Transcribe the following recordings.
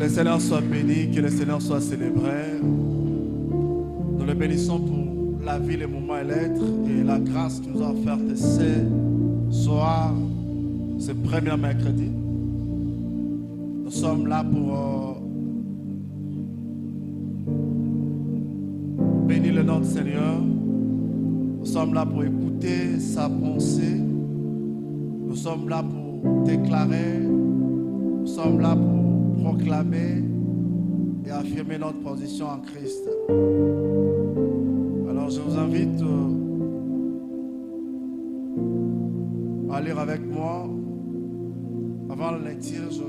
le Seigneur soit béni, que le Seigneur soit célébré. Nous le bénissons pour la vie, les moments et l'être et la grâce qu'il nous a offerte ce soir, ce premier mercredi. Nous sommes là pour bénir le nom du Seigneur. Nous sommes là pour écouter sa pensée. Nous sommes là pour déclarer. Nous sommes là pour proclamer et affirmer notre position en Christ. Alors je vous invite à lire avec moi. Avant la lecture, je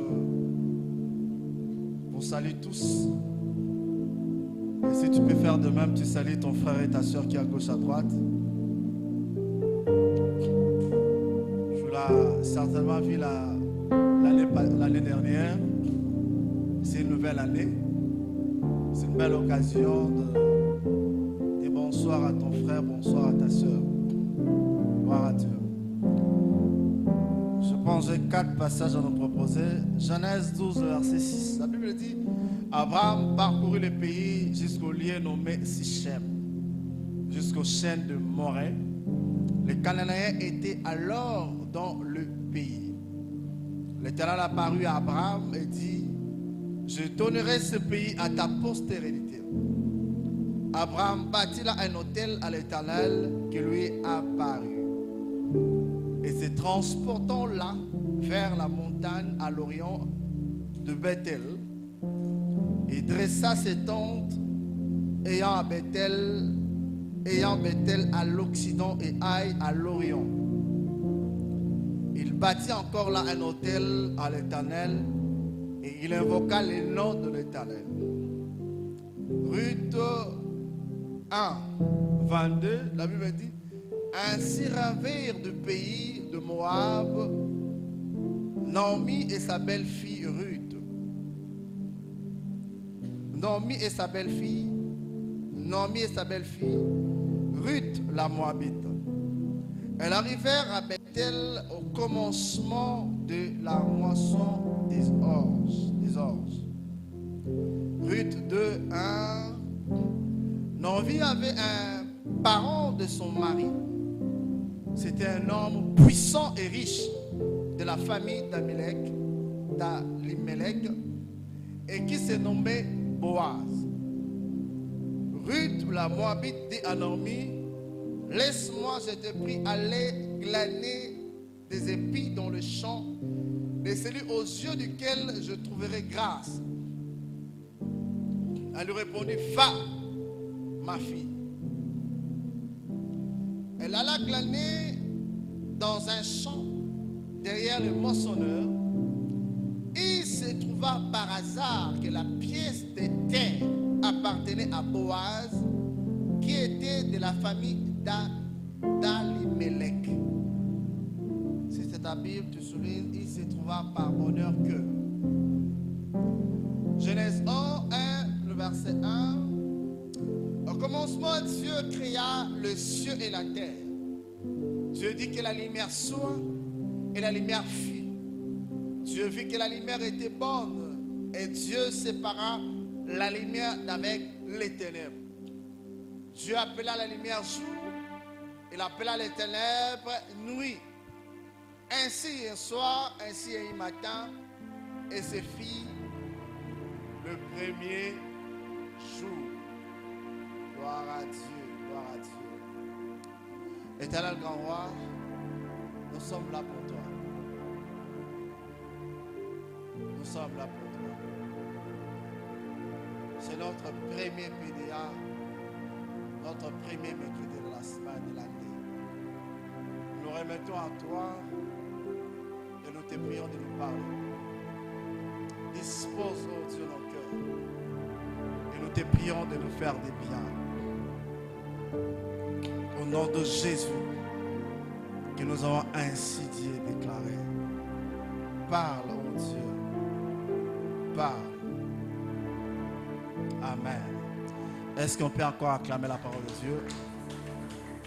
vous salue tous. Et si tu peux faire de même, tu salues ton frère et ta soeur qui est à gauche, à droite. Tu l'as certainement vu l'année dernière. C'est une nouvelle année. C'est une belle occasion de dire bonsoir à ton frère, bonsoir à ta soeur. Gloire à Dieu. Je pense que j'ai 4 passages à nous proposer. Genèse 12, verset 6. La Bible dit: Abraham parcourut le pays jusqu'au lieu nommé Sichem, jusqu'aux chaînes de Morée. Les Cananéens étaient alors dans le pays. L'Éternel apparut à Abraham et dit: je donnerai ce pays à ta postérité. Abraham bâtit là un autel à l'Éternel qui lui apparut. Et se transportant là vers la montagne à l'orient de Bethel, il dressa ses tentes ayant Bethel à l'occident et Aï à l'orient. Il bâtit encore là un autel à l'Éternel et il invoqua le nom de l'Éternel. Ruth 1, 22, la Bible dit: ainsi ravèrent du pays de Moab Naomi et sa belle-fille Ruth. Naomi et sa belle-fille Ruth la Moabite. Elles arrivèrent à Bethel au commencement de la moisson des orges. Ruth 2, 1. Naomi avait un parent de son mari. C'était un homme puissant et riche de la famille d'Alimelech et qui se nommait Boaz. Ruth la Moabite dit à Naomi: laisse-moi, je te prie, aller glaner des épis dans le champ de celui aux yeux duquel je trouverai grâce. Elle lui répondit: va, ma fille. Elle alla glaner dans un champ derrière le moissonneur. Il se trouva par hasard que la pièce de terre appartenait à Boaz, qui était de la famille d'Alimelech. Si c'est ta Bible, tu soulignes: il se trouva par bonheur que. Genèse 1, le verset 1. Au commencement, Dieu créa le ciel et la terre. Dieu dit que la lumière soit et la lumière fut. Dieu vit que la lumière était bonne et Dieu sépara la lumière d'avec les ténèbres. Dieu appela la lumière jour, il appela les ténèbres nuit. Ainsi un soir, ainsi un matin, et se fit le premier jour. Gloire à Dieu, gloire à Dieu. Éternel grand roi, nous sommes là pour toi. Nous sommes là pour toi. C'est notre premier PDA, notre premier mercredi de la semaine de l'année. Nous remettons à toi et nous te prions de nous parler. Dispose, oh Dieu, nos cœurs et nous te prions de nous faire des biens. Au nom de Jésus, que nous avons ainsi dit et déclaré. Parle, oh Dieu. Parle. Amen. Est-ce qu'on peut encore acclamer la parole de Dieu?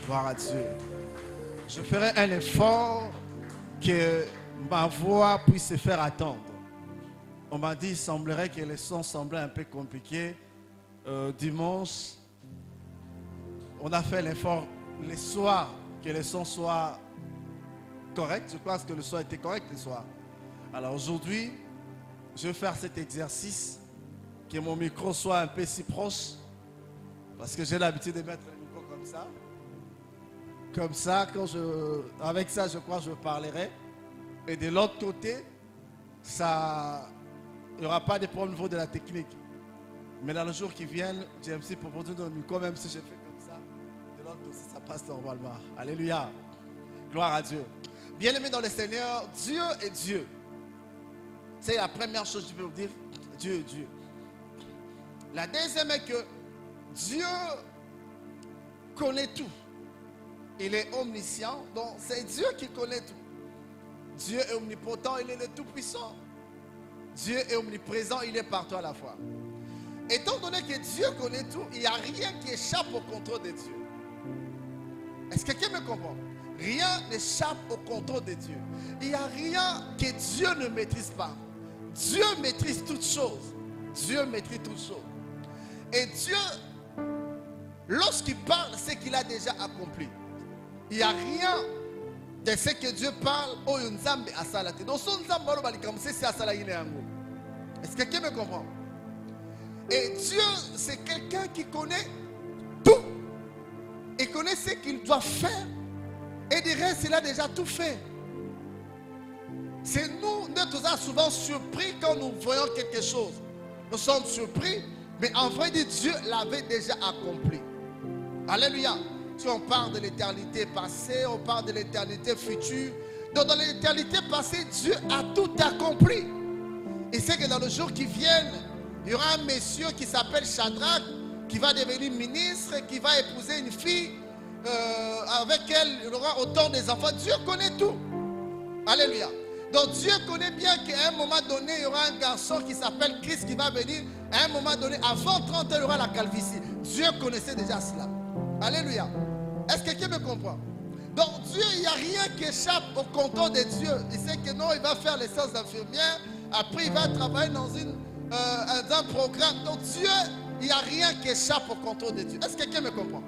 Gloire à Dieu. Je ferai un effort que ma voix puisse se faire attendre. On m'a dit, il semblerait que les sons semblaient un peu compliqués. Dimanche, on a fait l'effort les soirs que les sons soient corrects. Je pense que le son était correct les soirs. Alors aujourd'hui, je vais faire cet exercice, que mon micro soit un peu si proche, parce que j'ai l'habitude de mettre le micro comme ça. Comme ça, avec ça, je crois que je parlerai. Et de l'autre côté, il n'y aura pas de problème au niveau de la technique. Mais dans le jour qui vient, JMC propose le micro, même si je fais comme ça, de l'autre côté, ça passe normalement. Alléluia. Gloire à Dieu. Bien-aimés dans le Seigneur, Dieu est Dieu. C'est la première chose que je peux vous dire. Dieu est Dieu. La deuxième est que Dieu connaît tout. Il est omniscient, donc c'est Dieu qui connaît tout. Dieu est omnipotent, il est le tout-puissant. Dieu est omniprésent, il est partout à la fois. Étant donné que Dieu connaît tout, il n'y a rien qui échappe au contrôle de Dieu. Est-ce que quelqu'un me comprend? Rien n'échappe au contrôle de Dieu. Il n'y a rien que Dieu ne maîtrise pas. Dieu maîtrise toutes choses. Dieu maîtrise toutes choses. Et Dieu, lorsqu'il parle, c'est qu'il a déjà accompli. Il n'y a rien de ce que Dieu parle. Est-ce que quelqu'un me comprend? Et Dieu, c'est quelqu'un qui connaît tout. Il connaît ce qu'il doit faire. Et du reste, il a déjà tout fait. C'est nous, nous sommes souvent surpris quand nous voyons quelque chose. Nous sommes surpris, mais en vrai, Dieu l'avait déjà accompli. Alléluia. Si on parle de l'éternité passée, on parle de l'éternité future. Donc dans l'éternité passée, Dieu a tout accompli. Il sait que dans le jour qui vient, il y aura un monsieur qui s'appelle Shadrach, qui va devenir ministre, qui va épouser une fille, avec elle, il aura autant des enfants. Dieu connaît tout. Alléluia. Donc Dieu connaît bien qu'à un moment donné, il y aura un garçon qui s'appelle Christ qui va venir. À un moment donné, avant 30 ans, il y aura la calvitie. Dieu connaissait déjà cela. Alléluia. Est-ce que quelqu'un me comprend? Donc Dieu, il n'y a rien qui échappe au contrôle de Dieu. Il sait que non, il va faire les séances d'infirmière. Après, il va travailler dans un programme. Donc Dieu, il n'y a rien qui échappe au contrôle de Dieu. Est-ce que quelqu'un me comprend?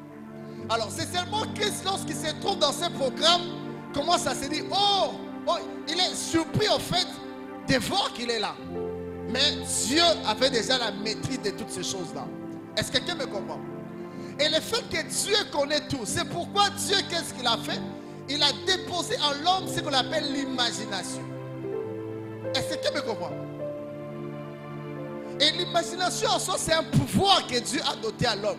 Alors c'est seulement Christ, lorsqu'il se trouve dans ce programme, commence à se dire, oh, il est surpris au fait de voir qu'il est là. Mais Dieu avait déjà la maîtrise de toutes ces choses-là. Est-ce que quelqu'un me comprend? Et le fait que Dieu connaît tout, c'est pourquoi Dieu, qu'est-ce qu'il a fait? Il a déposé en l'homme ce qu'on appelle l'imagination. Est-ce que quelqu'un me comprend? Et l'imagination en soi, c'est un pouvoir que Dieu a doté à l'homme.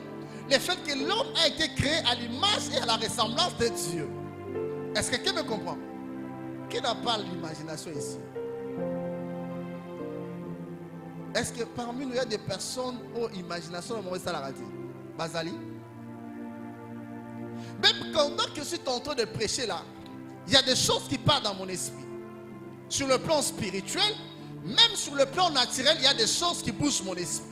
Le fait que l'homme a été créé à l'image et à la ressemblance de Dieu. Est-ce que quelqu'un me comprend? Qui n'a pas l'imagination ici? Est-ce que parmi nous, il y a des personnes aux imaginations de Maurice Salarati? Bazali? Même pendant que je suis en train de prêcher là, il y a des choses qui partent dans mon esprit. Sur le plan spirituel, même sur le plan naturel, il y a des choses qui bougent mon esprit.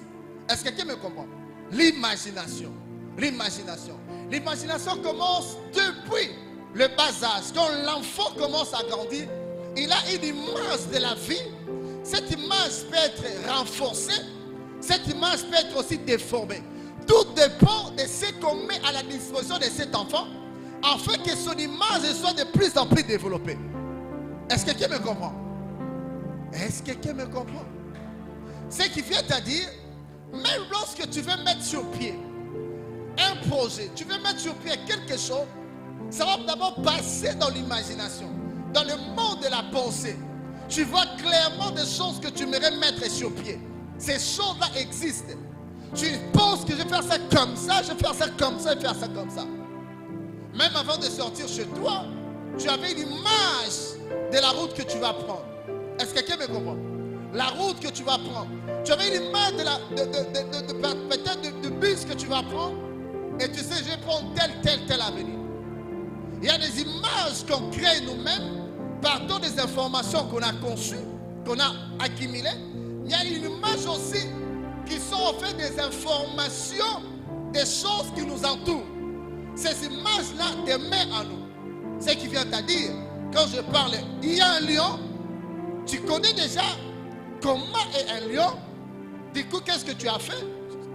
Est-ce que quelqu'un me comprend? L'imagination. L'imagination. L'imagination commence depuis le bas âge. Quand l'enfant commence à grandir, il a une image de la vie. Cette image peut être renforcée. Cette image peut être aussi déformée. Tout dépend de ce qu'on met à la disposition de cet enfant, afin que son image soit de plus en plus développée. Est-ce que quelqu'un me comprend? Est-ce que quelqu'un me comprend? Ce qui vient à dire, même lorsque tu veux mettre sur pied un projet, tu veux mettre sur pied quelque chose, ça va d'abord passer dans l'imagination, dans le monde de la pensée. Tu vois clairement des choses que tu aimerais mettre sur pied. Ces choses-là existent. Tu penses que je vais faire ça comme ça, je vais faire ça comme ça, je vais faire ça comme ça. Même avant de sortir chez toi, tu avais une image de la route que tu vas prendre. Est-ce que quelqu'un me comprend? La route que tu vas prendre. Tu avais une image peut-être de bus que tu vas prendre. Et tu sais, je vais prendre tel avenue. Il y a des images qu'on crée nous-mêmes, partant des informations qu'on a conçues, qu'on a accumulées. Il y a une image aussi qui sont en fait des informations, des choses qui nous entourent. Ces images-là demeurent en nous. Ce qui vient à dire, quand je parle, il y a un lion, tu connais déjà comment est un lion? Du coup, qu'est-ce que tu as fait?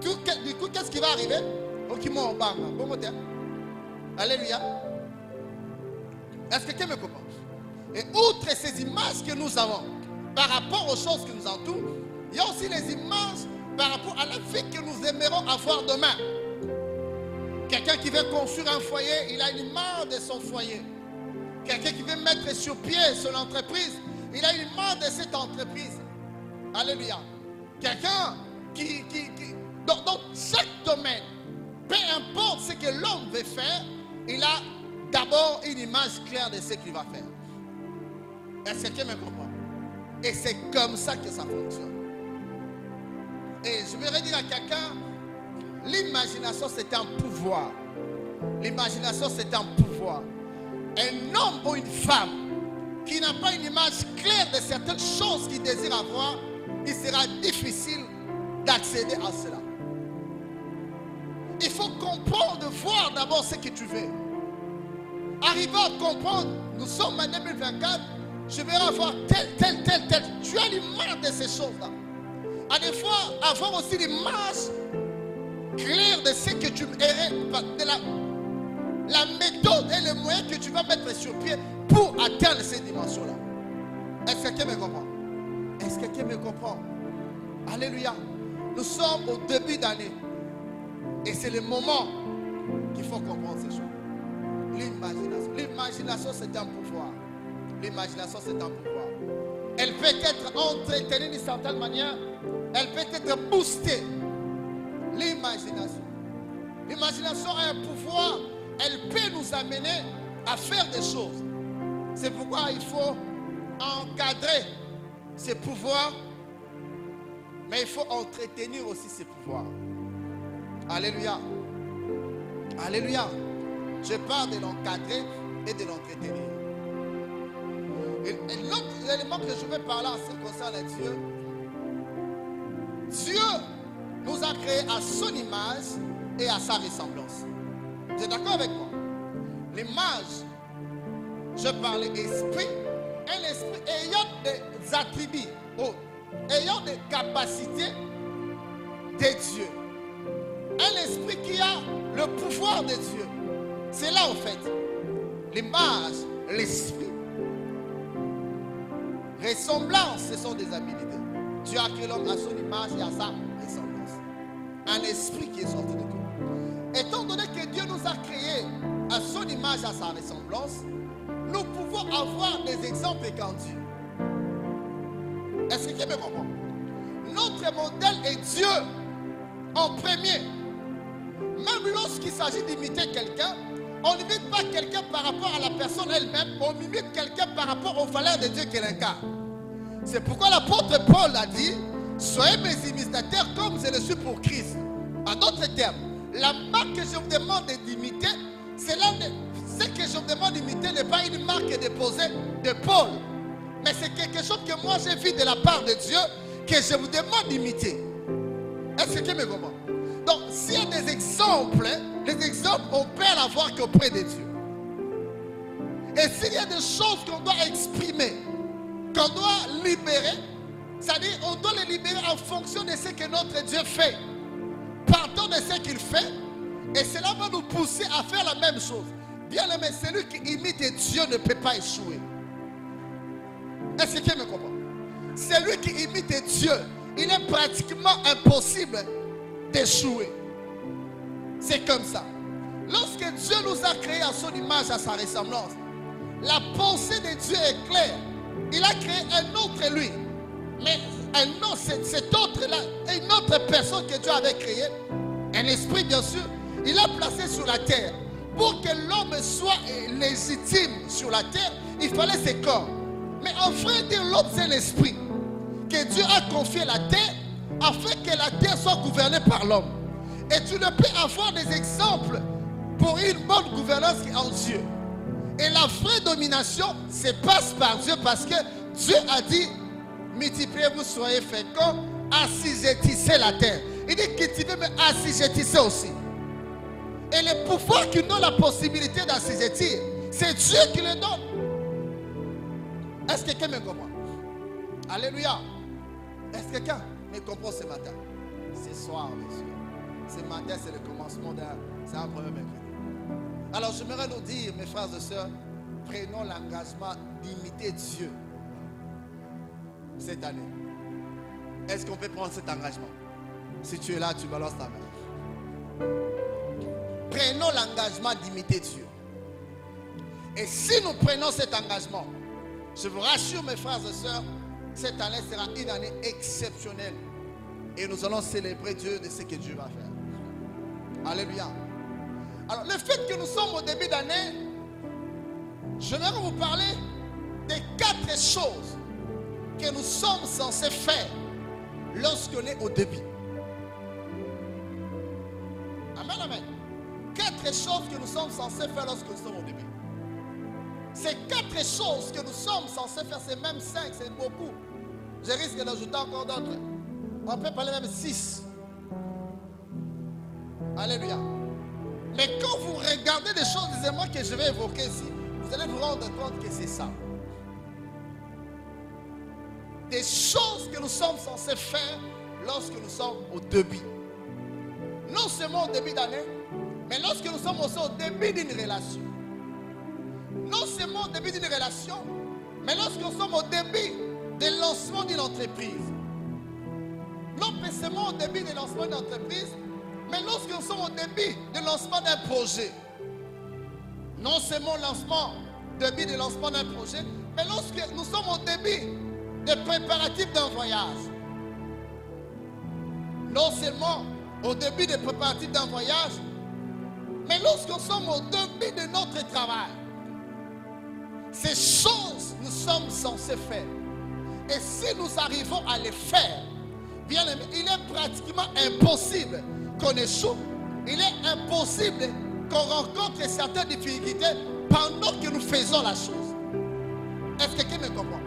Du coup, qu'est-ce qui va arriver? Ok, mon bang. Bon côté. Alléluia. Est-ce que quelqu'un me comprend? Et outre ces images que nous avons par rapport aux choses qui nous entourent, il y a aussi les images par rapport à la vie que nous aimerons avoir demain. Quelqu'un qui veut construire un foyer, il a une image de son foyer. Quelqu'un qui veut mettre sur pied son entreprise, il a une image de cette entreprise. Alléluia. Quelqu'un qui dans chaque domaine, peu importe ce que l'homme veut faire, il a d'abord une image claire de ce qu'il va faire. Est-ce que quelqu'un me comprend? Et c'est comme ça que ça fonctionne. Et je voudrais dire à quelqu'un, l'imagination c'est un pouvoir. L'imagination c'est un pouvoir. Un homme ou une femme qui n'a pas une image claire de certaines choses qu'il désire avoir, il sera difficile d'accéder à cela. Il faut comprendre, voir d'abord ce que tu veux. Arriver à comprendre, nous sommes en 2024, je vais avoir tel. Tu as l'image de ces choses-là. À des fois, avoir aussi l'image claire de ce que tu aimerais, de la méthode et le moyen que tu vas mettre sur pied pour atteindre ces dimensions-là. Est-ce que quelqu'un me comprend? Est-ce que quelqu'un me comprend? Alléluia. Nous sommes au début d'année. Et c'est le moment qu'il faut comprendre ces choses. L'imagination. L'imagination, c'est un pouvoir. L'imagination, c'est un pouvoir. Elle peut être entretenue d'une certaine manière. Elle peut être boostée. L'imagination. L'imagination a un pouvoir. Elle peut nous amener à faire des choses. C'est pourquoi il faut encadrer ces pouvoirs. Mais il faut entretenir aussi ces pouvoirs. Alléluia. Alléluia. Je parle de l'encadrer et de l'entretenir. Et l'autre élément que je vais parler en ce qui concerne Dieu, Dieu nous a créés à son image et à sa ressemblance. Vous êtes d'accord avec moi? L'image, je parlais esprit, un esprit ayant des attributs, ayant des capacités de Dieu. Un esprit qui a le pouvoir de Dieu. C'est là en fait l'image, l'esprit. Ressemblance, ce sont des habilités. Dieu a créé l'homme à son image et à sa ressemblance. Un esprit qui est sorti de nous. Étant donné que Dieu nous a créés à son image et à sa ressemblance, nous pouvons avoir des exemples grandis. Est-ce que quelqu'un me comprend? Notre modèle est Dieu en premier. Même lorsqu'il s'agit d'imiter quelqu'un, on n'imite pas quelqu'un par rapport à la personne elle-même, on imite quelqu'un par rapport aux valeurs de Dieu qu'elle incarne. C'est pourquoi l'apôtre Paul a dit, soyez mes imitateurs comme je le suis pour Christ. En d'autres termes, la marque que je vous demande d'imiter, ce que je vous demande d'imiter n'est pas une marque déposée de Paul, mais c'est quelque chose que moi j'ai vu de la part de Dieu que je vous demande d'imiter. Est-ce que me comprend? Donc, s'il y a des exemples, les exemples, on peut en avoir qu'auprès de Dieu. Et s'il y a des choses qu'on doit exprimer, qu'on doit libérer, c'est-à-dire on doit les libérer en fonction de ce que notre Dieu fait. Partant de ce qu'il fait, et cela va nous pousser à faire la même chose. Bien aimé, celui qui imite Dieu ne peut pas échouer. Est-ce que quelqu'un me comprend? Celui qui imite Dieu, il est pratiquement impossible d'échouer. C'est comme ça. Lorsque Dieu nous a créés à son image, à sa ressemblance, la pensée de Dieu est claire. Il a créé un autre lui. Mais cet autre-là, une autre personne que Dieu avait créée, un esprit bien sûr, il a placé sur la terre. Pour que l'homme soit légitime sur la terre, il fallait ses corps. Mais en vrai dire, l'homme c'est l'esprit que Dieu a confié la terre afin que la terre soit gouvernée par l'homme. Et tu ne peux avoir des exemples pour une bonne gouvernance en Dieu. Et la vraie domination se passe par Dieu parce que Dieu a dit, multipliez-vous, soyez féconds, assujettissez la terre. Il dit cultivez, mais assujettissez aussi. Et les pouvoirs qui ont la possibilité d'assujettir, c'est Dieu qui les donne. Est-ce que quelqu'un me comprend? Alléluia. Est-ce que quelqu'un me comprend ce matin? Ce soir, monsieur. Ce matin, c'est le commencement c'est un premier mercredi. Alors, j'aimerais nous dire, mes frères et sœurs, prenons l'engagement d'imiter Dieu cette année. Est-ce qu'on peut prendre cet engagement? Si tu es là, tu balances ta main. Prenons l'engagement d'imiter Dieu. Et si nous prenons cet engagement, je vous rassure, mes frères et sœurs, cette année sera une année exceptionnelle. Et nous allons célébrer Dieu de ce que Dieu va faire. Alléluia. Alors, le fait que nous sommes au début d'année, j'aimerais vous parler des 4 choses que nous sommes censés faire lorsqu'on est au début. Amen, amen. 4 choses que nous sommes censés faire lorsque nous sommes au début. Ces 4 choses que nous sommes censés faire, c'est même 5, c'est beaucoup. Je risque d'ajouter encore d'autres. On peut parler même 6. Alléluia. Mais quand vous regardez des choses, disez-moi que je vais évoquer ici, vous allez vous rendre compte que c'est ça. Des choses que nous sommes censés faire lorsque nous sommes au début. Non seulement au début d'année, mais lorsque nous sommes aussi au début d'une relation. Non seulement au début d'une relation, mais lorsque nous sommes au début du lancement d'une entreprise. Non seulement au début du lancement d'une entreprise, mais lorsque nous sommes au début du lancement d'un projet. Non seulement au début du lancement d'un projet, mais lorsque nous sommes au début des préparatifs d'un voyage. Non seulement au début des préparatifs d'un voyage, mais lorsque nous sommes au début de notre travail. Ces choses nous sommes censés faire. Et si nous arrivons à les faire, bien aimé, il est pratiquement impossible qu'on échoue. Il est impossible qu'on rencontre certaines difficultés pendant que nous faisons la chose. Est-ce que quelqu'un me comprend?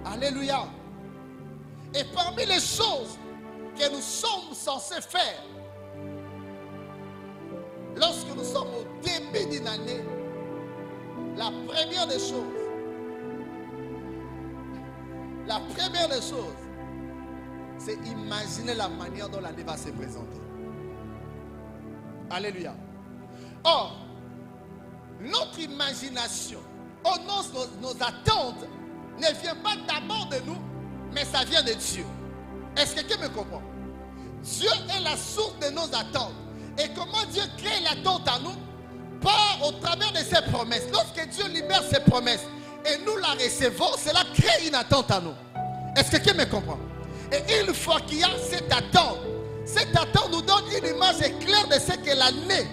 Alléluia. Et parmi les choses que nous sommes censés faire lorsque nous sommes au début d'une année, la première des choses, c'est imaginer la manière dont l'année va se présenter. Alléluia. Or, notre imagination, nos attentes ne viennent pas d'abord de nous, mais ça vient de Dieu. Est-ce que quelqu'un me comprend? Dieu est la source de nos attentes. Et comment Dieu crée l'attente en nous? Par au travers de ses promesses. Lorsque Dieu libère ses promesses et nous la recevons, cela crée une attente en nous. Est-ce que quelqu'un me comprend? Et une fois qu'il y a cette attente nous donne une image claire de ce que l'année,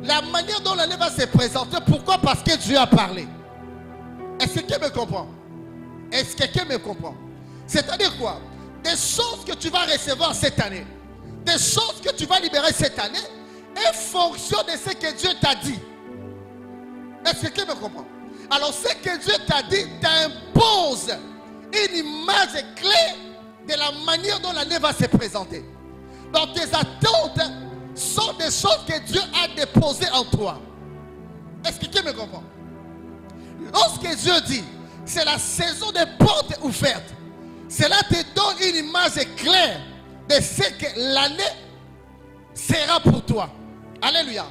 la manière dont l'année va se présenter. Pourquoi? Parce que Dieu a parlé. Est-ce que quelqu'un me comprend? Est-ce que quelqu'un me comprend? C'est-à-dire quoi? Des choses que tu vas recevoir cette année, des choses que tu vas libérer cette année, en fonction de ce que Dieu t'a dit. Est-ce que quelqu'un me comprend? Alors ce que Dieu t'a dit t'impose une image claire de la manière dont l'année va se présenter. Donc tes attentes sont des choses que Dieu a déposées en toi. Est-ce que quelqu'un me comprend? Lorsque Dieu dit c'est la saison des portes ouvertes, cela te donne une image claire de ce que l'année sera pour toi. Alléluia.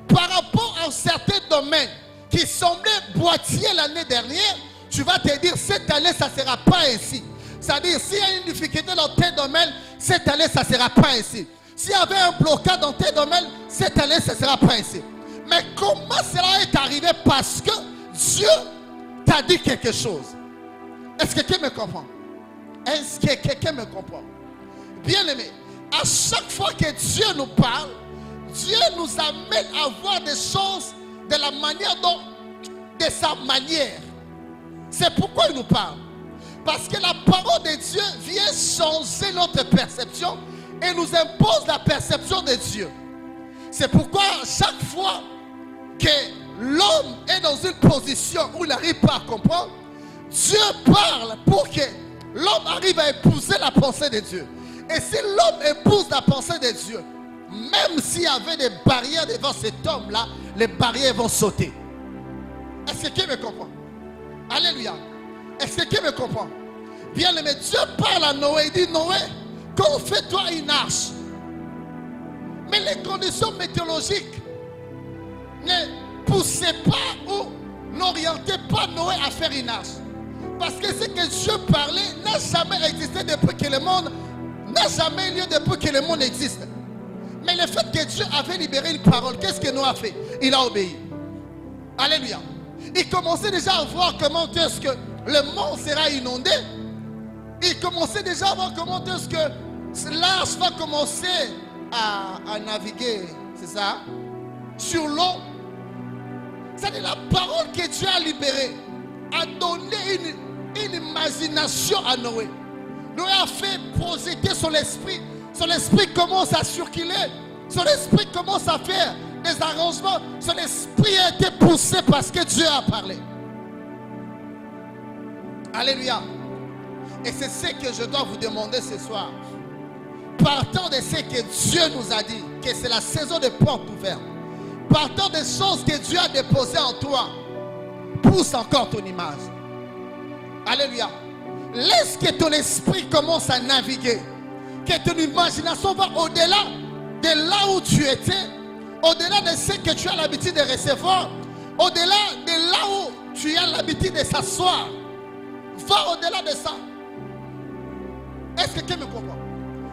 Par rapport à certains domaines qui semblaient boitiller l'année dernière, tu vas te dire cette année ça ne sera pas ainsi. C'est-à-dire s'il y a une difficulté dans tes domaines, cette année ça ne sera pas ainsi. S'il y avait un blocage dans tes domaines, cette année ça ne sera pas ainsi. Mais comment cela est arrivé? Parce que Dieu t'a dit quelque chose. Est-ce que quelqu'un me comprend? Est-ce que quelqu'un me comprend? Bien aimé, à chaque fois que Dieu nous parle, Dieu nous amène à voir des choses de la manière dont, de sa manière. C'est pourquoi il nous parle. Parce que la parole de Dieu vient changer notre perception et nous impose la perception de Dieu. C'est pourquoi chaque fois que l'homme est dans une position où il n'arrive pas à comprendre, Dieu parle pour que l'homme arrive à épouser la pensée de Dieu. Et si l'homme épouse la pensée de Dieu, même s'il y avait des barrières devant cet homme-là, les barrières vont sauter. Est-ce que quelqu'un me comprend? Alléluia. Est-ce que quelqu'un me comprend? Bien aimé, Dieu parle à Noé, il dit Noé, fais-toi une arche. Mais les conditions météorologiques ne poussaient pas ou n'orientaient pas Noé à faire une arche. Parce que ce que Dieu parlait n'a jamais existé depuis que le monde n'a jamais eu lieu depuis que le monde existe. Mais le fait que Dieu avait libéré une parole, qu'est-ce que Noé a fait? Il a obéi. Alléluia. Il commençait déjà à voir comment est-ce que le monde sera inondé. Il commençait déjà à voir comment est-ce que l'arche va commencer à naviguer, c'est ça, sur l'eau. C'est-à-dire la parole que Dieu a libérée a donné une imagination à Noé. Noé a fait projeter son esprit. Son esprit commence à circuler. Son esprit commence à faire des arrangements. Son esprit a été poussé parce que Dieu a parlé. Alléluia. Et c'est ce que je dois vous demander ce soir. Partant de ce que Dieu nous a dit, que c'est la saison de portes ouvertes. Partant des choses que Dieu a déposées en toi, pousse encore ton image. Alléluia. Laisse que ton esprit commence à naviguer. Que ton imagination va au-delà de là où tu étais, au-delà de ce que tu as l'habitude de recevoir, au-delà de là où tu as l'habitude de s'asseoir. Va au-delà de ça. Est-ce que quelqu'un me comprend?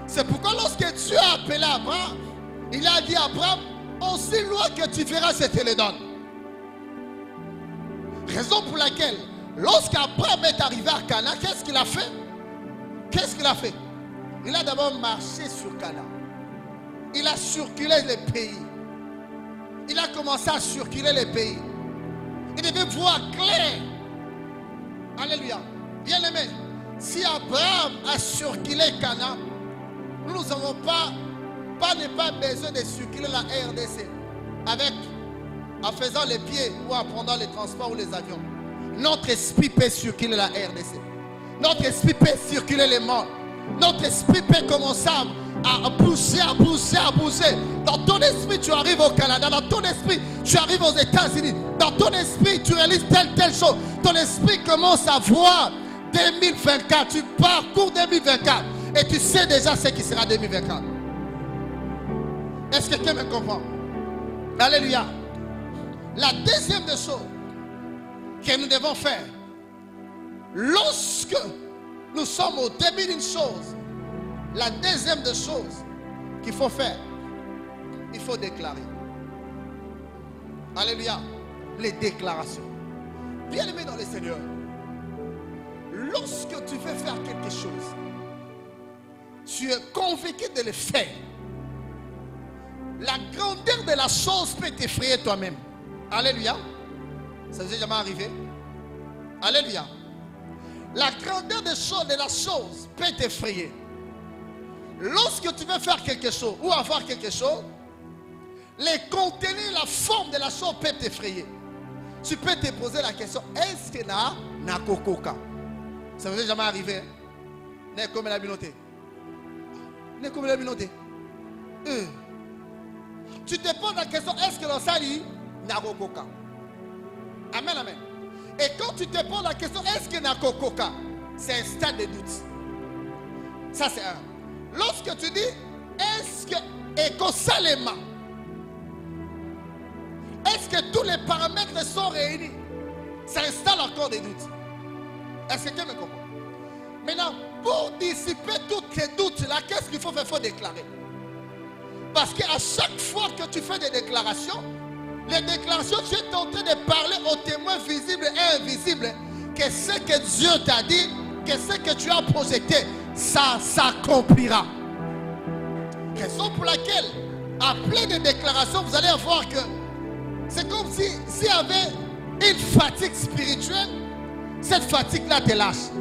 C'est pourquoi lorsque Dieu a appelé Abraham, il a dit à Abraham, aussi loin que tu verras, je te le donne. Raison pour laquelle, lorsqu'Abraham est arrivé à Canaan, qu'est-ce qu'il a fait? Qu'est-ce qu'il a fait? Il a d'abord marché sur Canaan. Il a circulé les pays. Il a commencé à circuler les pays. Il devait voir clair. Alléluia. Bien aimé, si Abraham a circulé Canaan, nous n'avons pas besoin de circuler la RDC en faisant les pieds ou en prenant les transports ou les avions. Notre esprit peut circuler la RDC. Notre esprit peut circuler le monde. Notre esprit peut commencer à bouger. Dans ton esprit, tu arrives au Canada. Dans ton esprit, tu arrives aux États-Unis. Dans ton esprit, tu réalises telle chose. Ton esprit commence à voir 2024. Tu parcours 2024. Et tu sais déjà ce qui sera 2024. Est-ce que quelqu'un me comprend? Alléluia. La deuxième des choses que nous devons faire, lorsque nous sommes au début d'une chose, la deuxième des choses qu'il faut faire, il faut déclarer. Alléluia. Les déclarations. Bien aimé dans le Seigneur, lorsque tu veux faire quelque chose, tu es convaincu de le faire. La grandeur de la chose peut t'effrayer toi-même. Alléluia. Ça vous est jamais arrivé? Alléluia. La grandeur de la chose peut t'effrayer. Lorsque tu veux faire quelque chose ou avoir quelque chose, les contenus, la forme de la chose peut t'effrayer. Tu peux te poser la question, est-ce que na kokoka? Ça vous est jamais arrivé? N'est comme la minoté. N'est comme la minoté. Tu te poses la question, est-ce que l'on s'allie na kokoka? Amen, amen. Et quand tu te poses la question, est-ce que na kokoka? C'est un stade de doute. Ça c'est un. Lorsque tu dis, est-ce que écosalema? Est-ce que tous les paramètres sont réunis? Ça installe encore des doutes. Est-ce que quelqu'un me comprend? Maintenant, pour dissiper tous ces doutes-là, qu'est-ce qu'il faut faire? Il faut déclarer. Parce qu'à chaque fois que tu fais des déclarations, les déclarations, tu es en train de parler aux témoins visibles et invisibles que ce que Dieu t'a dit, que ce que tu as projeté, ça s'accomplira. Raison pour laquelle, après des déclarations, vous allez voir que c'est comme s'il y avait une fatigue spirituelle, cette fatigue-là te lâche.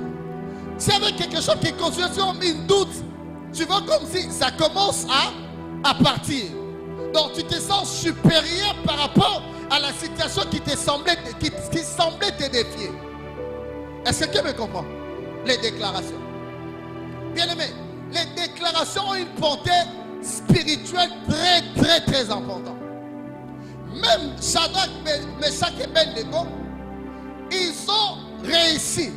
S'il y avait quelque chose qui continue sur une doute, tu vois comme si ça commence à partir. Donc tu te sens supérieur par rapport à la situation qui semblait te défier. Est-ce que quelqu'un me comprend? Les déclarations. Bien aimé, les déclarations ont une portée spirituelle très importante. Même Shadrach, Meshach et Abednego, ils ont réussi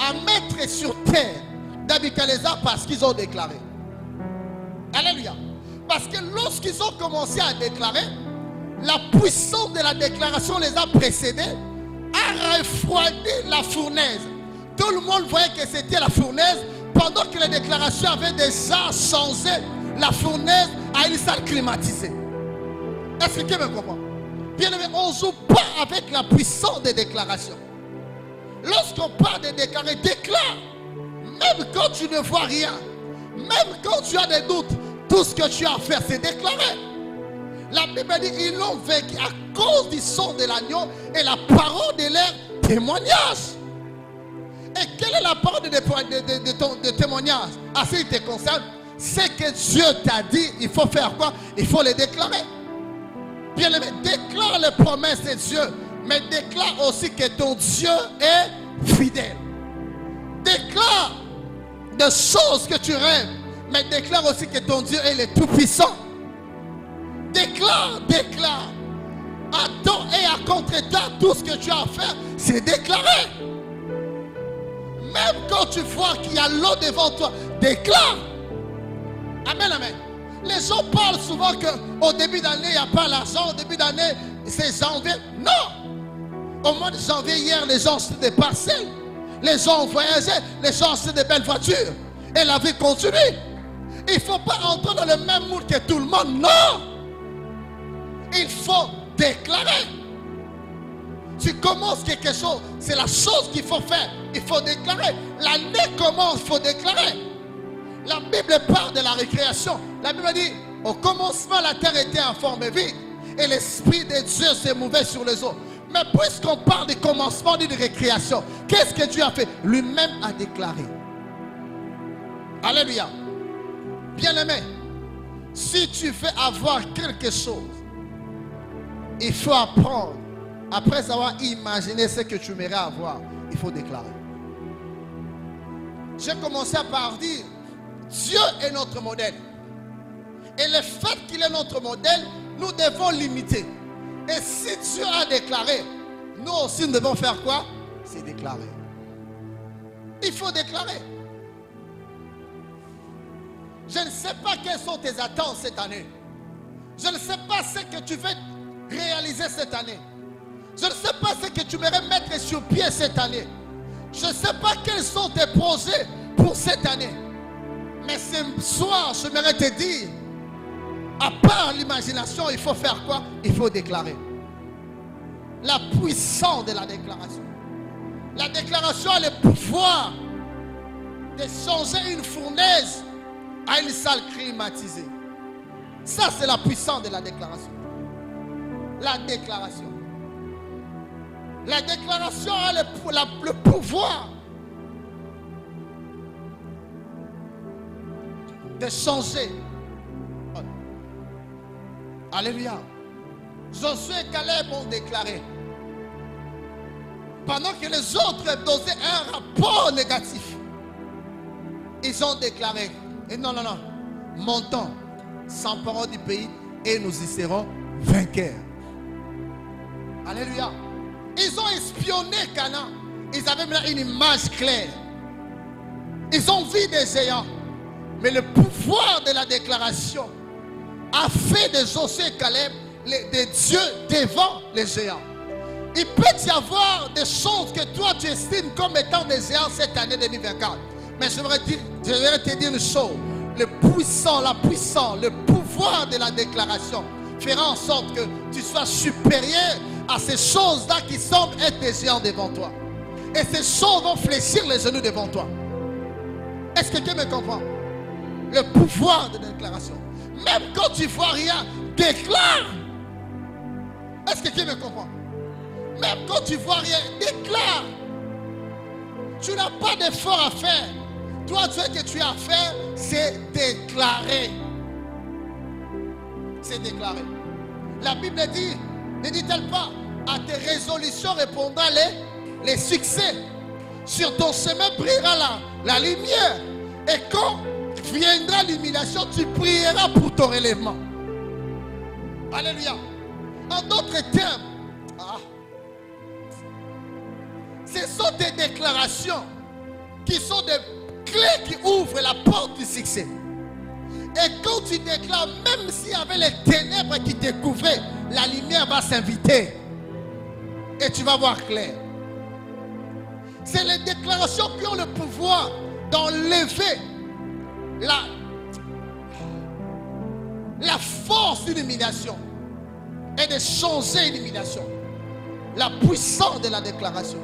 à mettre sur terre Nebuchadnezzar parce qu'ils ont déclaré. Alléluia. Parce que lorsqu'ils ont commencé à déclarer, la puissance de la déclaration les a précédés, a refroidi la fournaise. Tout le monde voyait que c'était la fournaise, pendant que les déclarations avaient déjà changé la fournaise à une salle climatisée. Est-ce que quelqu'un me comprend? Bien aimé, on ne joue pas avec la puissance des déclarations. Lorsqu'on parle de déclarer, déclare. Même quand tu ne vois rien, même quand tu as des doutes, tout ce que tu as à faire, c'est déclarer. La Bible dit, ils l'ont vaincu à cause du sang de l'agneau et la parole de leur témoignage. Et quelle est la parole de témoignage? À ce qui te concerne, c'est que Dieu t'a dit, il faut faire quoi? Il faut les déclarer. Bien aimé, déclare les promesses de Dieu, mais déclare aussi que ton Dieu est fidèle. Déclare des choses que tu rêves, mais déclare aussi que ton Dieu est le tout-puissant. Déclare, déclare. À temps et à contre-temps, tout ce que tu as à faire, c'est déclarer. Même quand tu vois qu'il y a l'eau devant toi, déclare. Amen, amen. Les gens parlent souvent qu'au début d'année, il n'y a pas l'argent. Au début d'année, c'est janvier. Non. Au mois de janvier, hier, les gens achetaient des parcelles. Les gens ont voyagé. Les gens achetaient des belles voitures. Et la vie continue. Il ne faut pas entrer dans le même moule que tout le monde. Non. Il faut déclarer. Tu commences quelque chose. C'est la chose qu'il faut faire. Il faut déclarer. L'année commence, il faut déclarer. La Bible parle de la récréation. La Bible dit, au commencement, la terre était en forme vide. Et l'Esprit de Dieu se mouvait sur les eaux. Mais puisqu'on parle du commencement, de récréation, qu'est-ce que Dieu a fait? Lui-même a déclaré. Alléluia. Bien-aimé, si tu veux avoir quelque chose, il faut apprendre. Après avoir imaginé ce que tu aimerais avoir, il faut déclarer. J'ai commencé par dire, Dieu est notre modèle. Et le fait qu'il est notre modèle, nous devons l'imiter. Et si Dieu a déclaré, nous aussi nous devons faire quoi? C'est déclarer. Il faut déclarer. Je ne sais pas quelles sont tes attentes cette année. Je ne sais pas ce que tu veux réaliser cette année. Je ne sais pas ce que tu aimerais mettre sur pied cette année. Je ne sais pas quels sont tes projets pour cette année. Mais ce soir, je j'aimerais te dire, à part l'imagination, il faut faire quoi? Il faut déclarer. La puissance de la déclaration. La déclaration a le pouvoir de changer une fournaise à une salle climatisée. Ça, c'est la puissance de la déclaration. La déclaration. La déclaration a le pouvoir de changer. Alléluia. Josué et Caleb ont déclaré. Pendant que les autres dosaient un rapport négatif, ils ont déclaré. Et non, non, non. Montons, s'emparons du pays et nous y serons vainqueurs. Alléluia. Ils ont espionné Canaan. Ils avaient maintenant une image claire. Ils ont vu des géants. Mais le pouvoir de la déclaration a fait de Josué et Caleb des dieux devant les géants. Il peut y avoir des choses que toi tu estimes comme étant des géants cette année 2024. Mais je voudrais te dire une chose. Le puissant, le pouvoir de la déclaration fera en sorte que tu sois supérieur à ces choses-là qui semblent être des géants devant toi. Et ces choses vont fléchir les genoux devant toi. Est-ce que quelqu'un me comprend? Le pouvoir de la déclaration. Même quand tu ne vois rien, déclare. Est-ce que quelqu'un me comprend? Même quand tu ne vois rien, déclare. Tu n'as pas d'effort à faire. Toi, ce que tu as à faire, c'est déclarer. C'est déclarer. La Bible dit, ne dit-elle pas, à tes résolutions répondra les succès. Sur ton chemin brillera la lumière. Et quand viendra l'humiliation, tu prieras pour ton relèvement. Alléluia. En d'autres termes, ce sont des déclarations qui sont des clés qui ouvrent la porte du succès. Et quand tu déclares, même s'il y avait les ténèbres qui te couvraient, la lumière va s'inviter. Et tu vas voir clair. C'est les déclarations qui ont le pouvoir d'enlever la force d'une humiliation et de changer une humiliation. La puissance de la déclaration.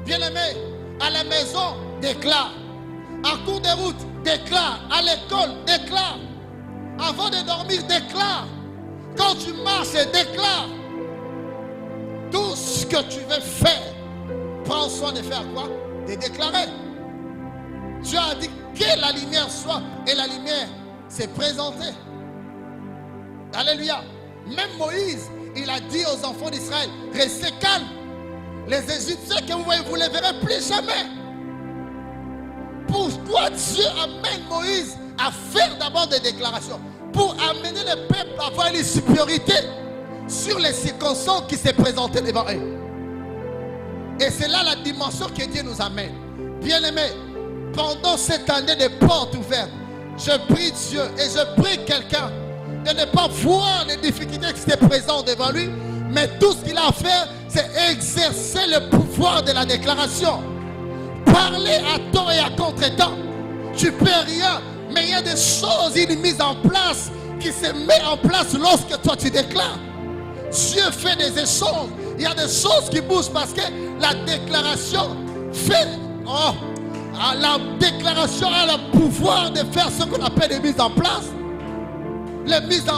Bien-aimé, à la maison, déclare. En cours de route, déclare. À l'école, déclare. Avant de dormir, déclare. Quand tu marches, déclare. Tout ce que tu veux faire, prends soin de faire quoi? De déclarer. Tu as dit que la lumière soit, et la lumière s'est présentée. Alléluia. Même Moïse, il a dit aux enfants d'Israël, restez calmes. Les Égyptiens que vous voyez, vous ne les verrez plus jamais. Pourquoi Dieu amène Moïse à faire d'abord des déclarations? Pour amener le peuple à avoir une supériorité sur les circonstances qui se présentaient devant eux. Et c'est là la dimension que Dieu nous amène. Bien-aimés, pendant cette année de portes ouvertes, je prie Dieu et je prie quelqu'un de ne pas voir les difficultés qui se présentent devant lui, mais tout ce qu'il a à faire, c'est exercer le pouvoir de la déclaration. Parler à temps et à contre-temps. Tu peux rien, mais il y a des choses, une mise en place qui se met en place lorsque toi tu déclares. Dieu fait des échanges. Il y a des choses qui bougent parce que la déclaration fait... la déclaration a le pouvoir de faire ce qu'on appelle des mises en place. La mise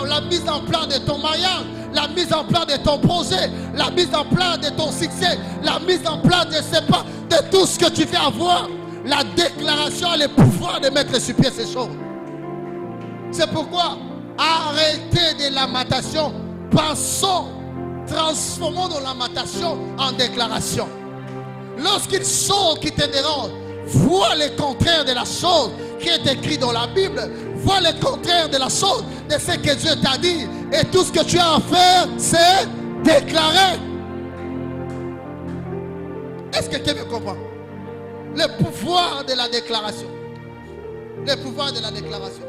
en place de ton mariage, la mise en place de ton projet, la mise en place de ton succès, la mise en place de tout ce que tu veux avoir. La déclaration a le pouvoir de mettre sur pied ces choses. C'est pourquoi arrêtez de lamentation. Passons, transformons nos lamentations en déclaration. Lorsqu'il sort qui te dérange, vois le contraire de la chose qui est écrite dans la Bible. Vois le contraire de la chose de ce que Dieu t'a dit. Et tout ce que tu as à faire, c'est déclarer. Est-ce que tu me comprends? Le pouvoir de la déclaration. Le pouvoir de la déclaration.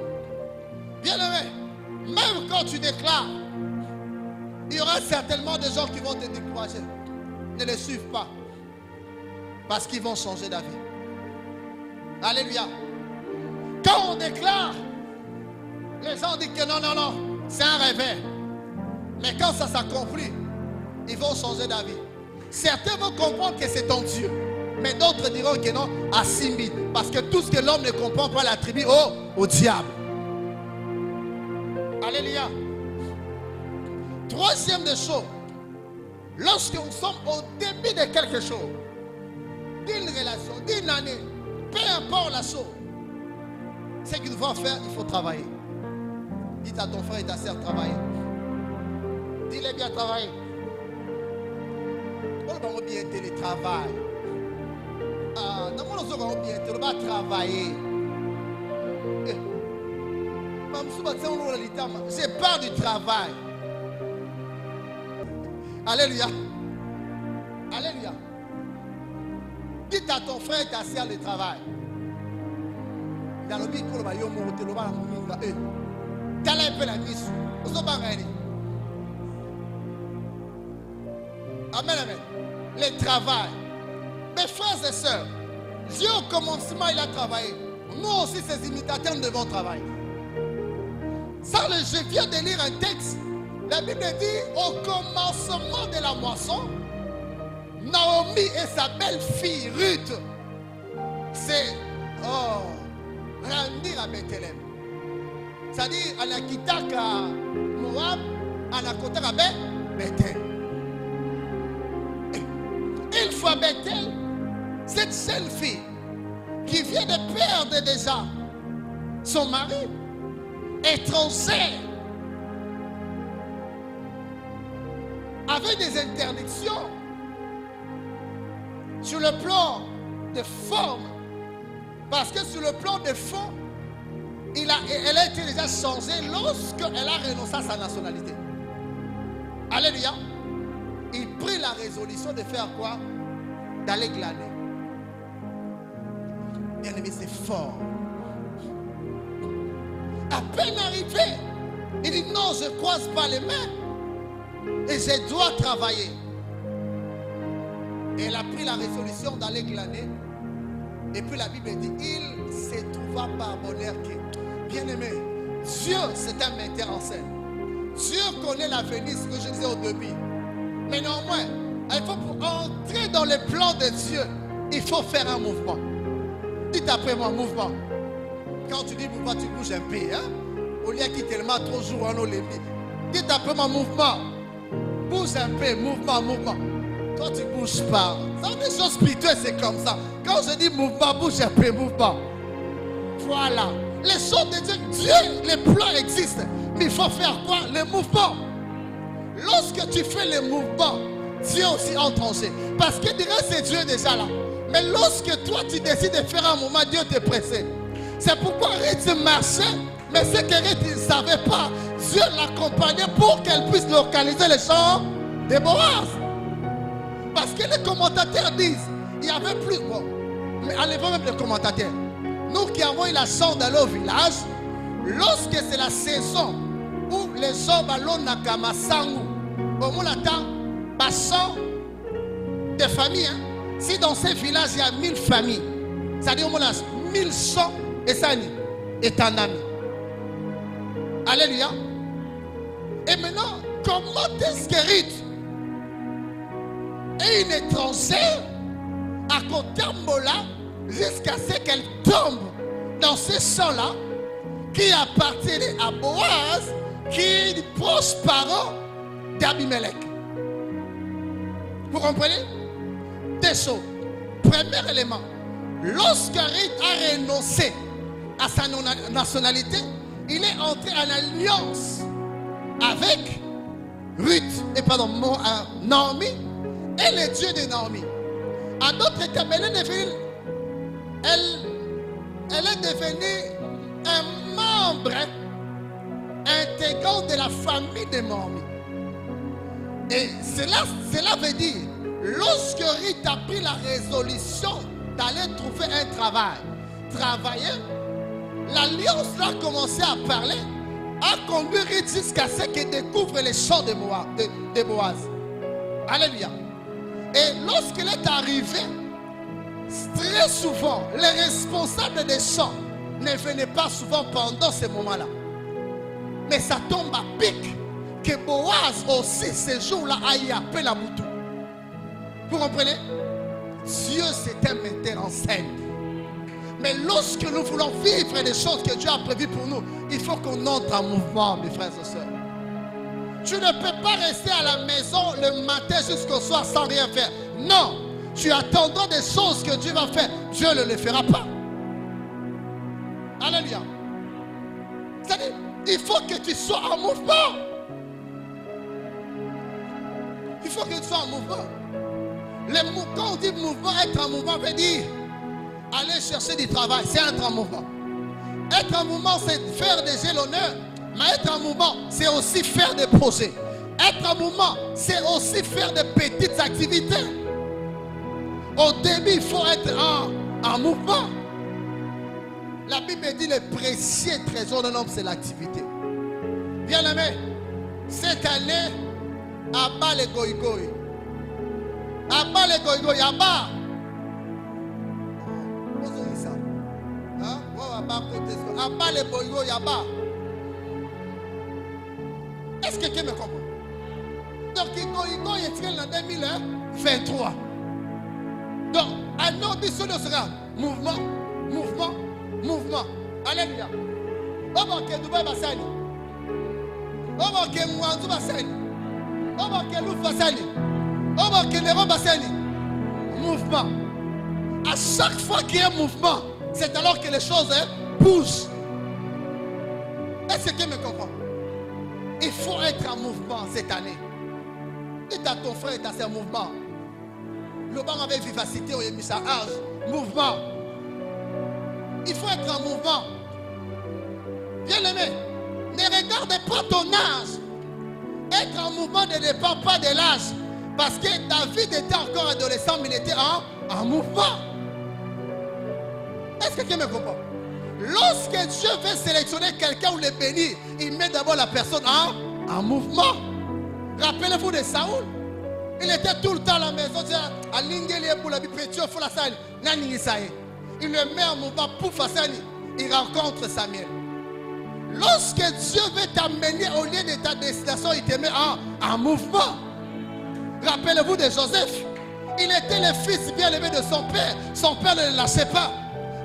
Bien-aimé, même quand tu déclares, il y aura certainement des gens qui vont te décourager. Ne les suivent pas. Parce qu'ils vont changer d'avis. Alléluia. Quand on déclare, les gens disent que non, c'est un rêve. Mais quand ça s'accomplit, ils vont changer d'avis. Certains vont comprendre que c'est ton Dieu. Mais d'autres diront que non, assimile. Parce que tout ce que l'homme ne comprend pas l'attribue au diable. Alléluia. Troisième des choses, lorsque nous sommes au début de quelque chose, d'une relation, d'une année, peu importe la chose, ce qu'il faut faire, il faut travailler. Dites à ton frère et ta sœur, travailler. Dis-les bien travailler. On va bien télétravail. On va bien travailler. J'ai peur du travail. Alléluia. Alléluia. Dites à ton frère et ta sœur le travail. Dans le bico, le baillon, le baillon, le baillon. T'as un peu la mise. Vous avez pas. Amen, amen. Le travail. Mes frères et sœurs, Dieu au commencement, il a travaillé. Nous aussi, ses imitateurs, nous devons travailler. Ça, je viens de lire un texte. La Bible dit, au commencement de la moisson, Naomi et sa belle-fille Ruth, c'est rendir à Bethléem. C'est-à-dire, à la Kitaka Moab, à la Kotaka Bethel. Une fois Bethel, cette seule fille qui vient de perdre déjà son mari, étrangère, avec des interdictions sur le plan de forme, parce que sur le plan de fond, elle a été déjà changée lorsqu'elle a renoncé à sa nationalité. Alléluia. Il prit la résolution de faire quoi? D'aller glaner. bien-aimé, c'est fort. À peine arrivé, il dit non, je ne croise pas les mains et je dois travailler. Et elle a pris la résolution d'aller glaner. Et puis la Bible dit, il se trouva par bonheur que, bien-aimé, Dieu c'est un metteur en scène. Dieu connaît l'avenir, ce que je disais au début. Mais néanmoins, il faut pour entrer dans le plan de Dieu, il faut faire un mouvement. Dites après moi, mouvement. Quand tu dis mouvement, tu bouges un peu. Hein? Au lieu qu'il tellement trop jour en Olémie. Dites après moi, mouvement. Bouge un peu, mouvement, mouvement. Quand tu ne bouges pas, dans des choses spirituelles, c'est comme ça. Quand je dis mouvement, bouge un peu, mouvement. Voilà. Les choses de Dieu, Dieu, les plans existent. Mais il faut faire quoi? Les mouvements. Lorsque tu fais les mouvements, Dieu aussi entre en jeu. Parce que direct, c'est Dieu déjà là. Mais lorsque toi, tu décides de faire un mouvement, Dieu te pressé. C'est pourquoi Ruth marchait. Mais ce que Ruth ne savait pas, Dieu l'accompagnait pour qu'elle puisse localiser les champs de Boaz. Parce que les commentateurs disent, il y avait plus. Bon, mais enlevons même les commentateurs. Nous qui avons eu la chance d'aller au village, lorsque c'est la saison où les gens vont à Kamasangu, au Moulata, bassin de familles. Hein? Si dans ces villages il y a 1000 familles, c'est-à-dire au moins 1000 champs et ça est un ami. Alléluia. Et maintenant, comment est-ce que Ruth est une étrangère à Kotambola jusqu'à ce qu'elle tombe dans ces champs-là qui appartenaient à Boaz, qui est le proche parent d'Abimelech. Vous comprenez? Deux choses. Premier élément, lorsque Ruth a renoncé à sa nationalité, il est entré en alliance avec Naomi et le Dieu de Naomi. En d'autres termes, elle est devenue un membre intégrant de la famille de Naomi. Et cela veut dire, lorsque Ruth a pris la résolution d'aller trouver un travailler, l'alliance a commencé à parler, a conduit Ruth jusqu'à ce qu'elle découvre les champs de Boaz. Alléluia. Et lorsqu'elle est arrivée, très souvent, les responsables des champs ne venaient pas souvent pendant ces moments-là. Mais ça tombe à pic que Boaz aussi, ces jours-là, a appelé la moutou. Vous comprenez? Dieu, c'est un metteur en scène. Mais lorsque nous voulons vivre les choses que Dieu a prévues pour nous, il faut qu'on entre en mouvement, mes frères et sœurs. Tu ne peux pas rester à la maison le matin jusqu'au soir sans rien faire. Non, tu attendras des choses que Dieu va faire. Dieu ne le fera pas. Alléluia. C'est-à-dire, il faut que tu sois en mouvement. Il faut que tu sois en mouvement. Quand on dit mouvement, être en mouvement veut dire aller chercher du travail. C'est être en mouvement. Être en mouvement, c'est faire des l'honneur. Mais être en mouvement, c'est aussi faire des projets. Être en mouvement, c'est aussi faire de petites activités. Au début, il faut être en mouvement. La Bible dit le précieux trésor d'un homme, c'est l'activité. Bien aimé, cette année, abat les goïgoï. Abat les goïgoï, abat. Abat les goïgoï, abat. Est-ce que quelqu'un me comprend? Donc, il est tiré en 2023. Donc, un autre sera mouvement, mouvement, mouvement. Alléluia. Oba ke Dubai basani. Oba ke Mwanzu basani. Oba ke Louf basani. Oba ke Nero basani. Mouvement. À chaque fois qu'il y a un mouvement, c'est alors que les choses bougent. Est-ce que quelqu'un me comprend? Il faut être en mouvement cette année. Dites à ton frère, dans ce mouvement. Le banc avec vivacité, il a mis sa âge. Mouvement. Il faut être en mouvement. Bien aimé, ne regarde pas ton âge. Être en mouvement ne dépend pas de l'âge. Parce que David était encore adolescent, mais il était en mouvement. Est-ce que quelqu'un me comprend? Lorsque Dieu veut sélectionner quelqu'un ou le bénir, il met d'abord la personne en mouvement. Rappelez-vous de Saoul. Il était tout le temps à la maison. Il le met en mouvement pour faire. Il rencontre Samuel. Lorsque Dieu veut t'amener au lieu de ta destination, il te met en mouvement. Rappelez-vous de Joseph. Il était le fils bien-aimé de son père. Son père ne le lâchait pas.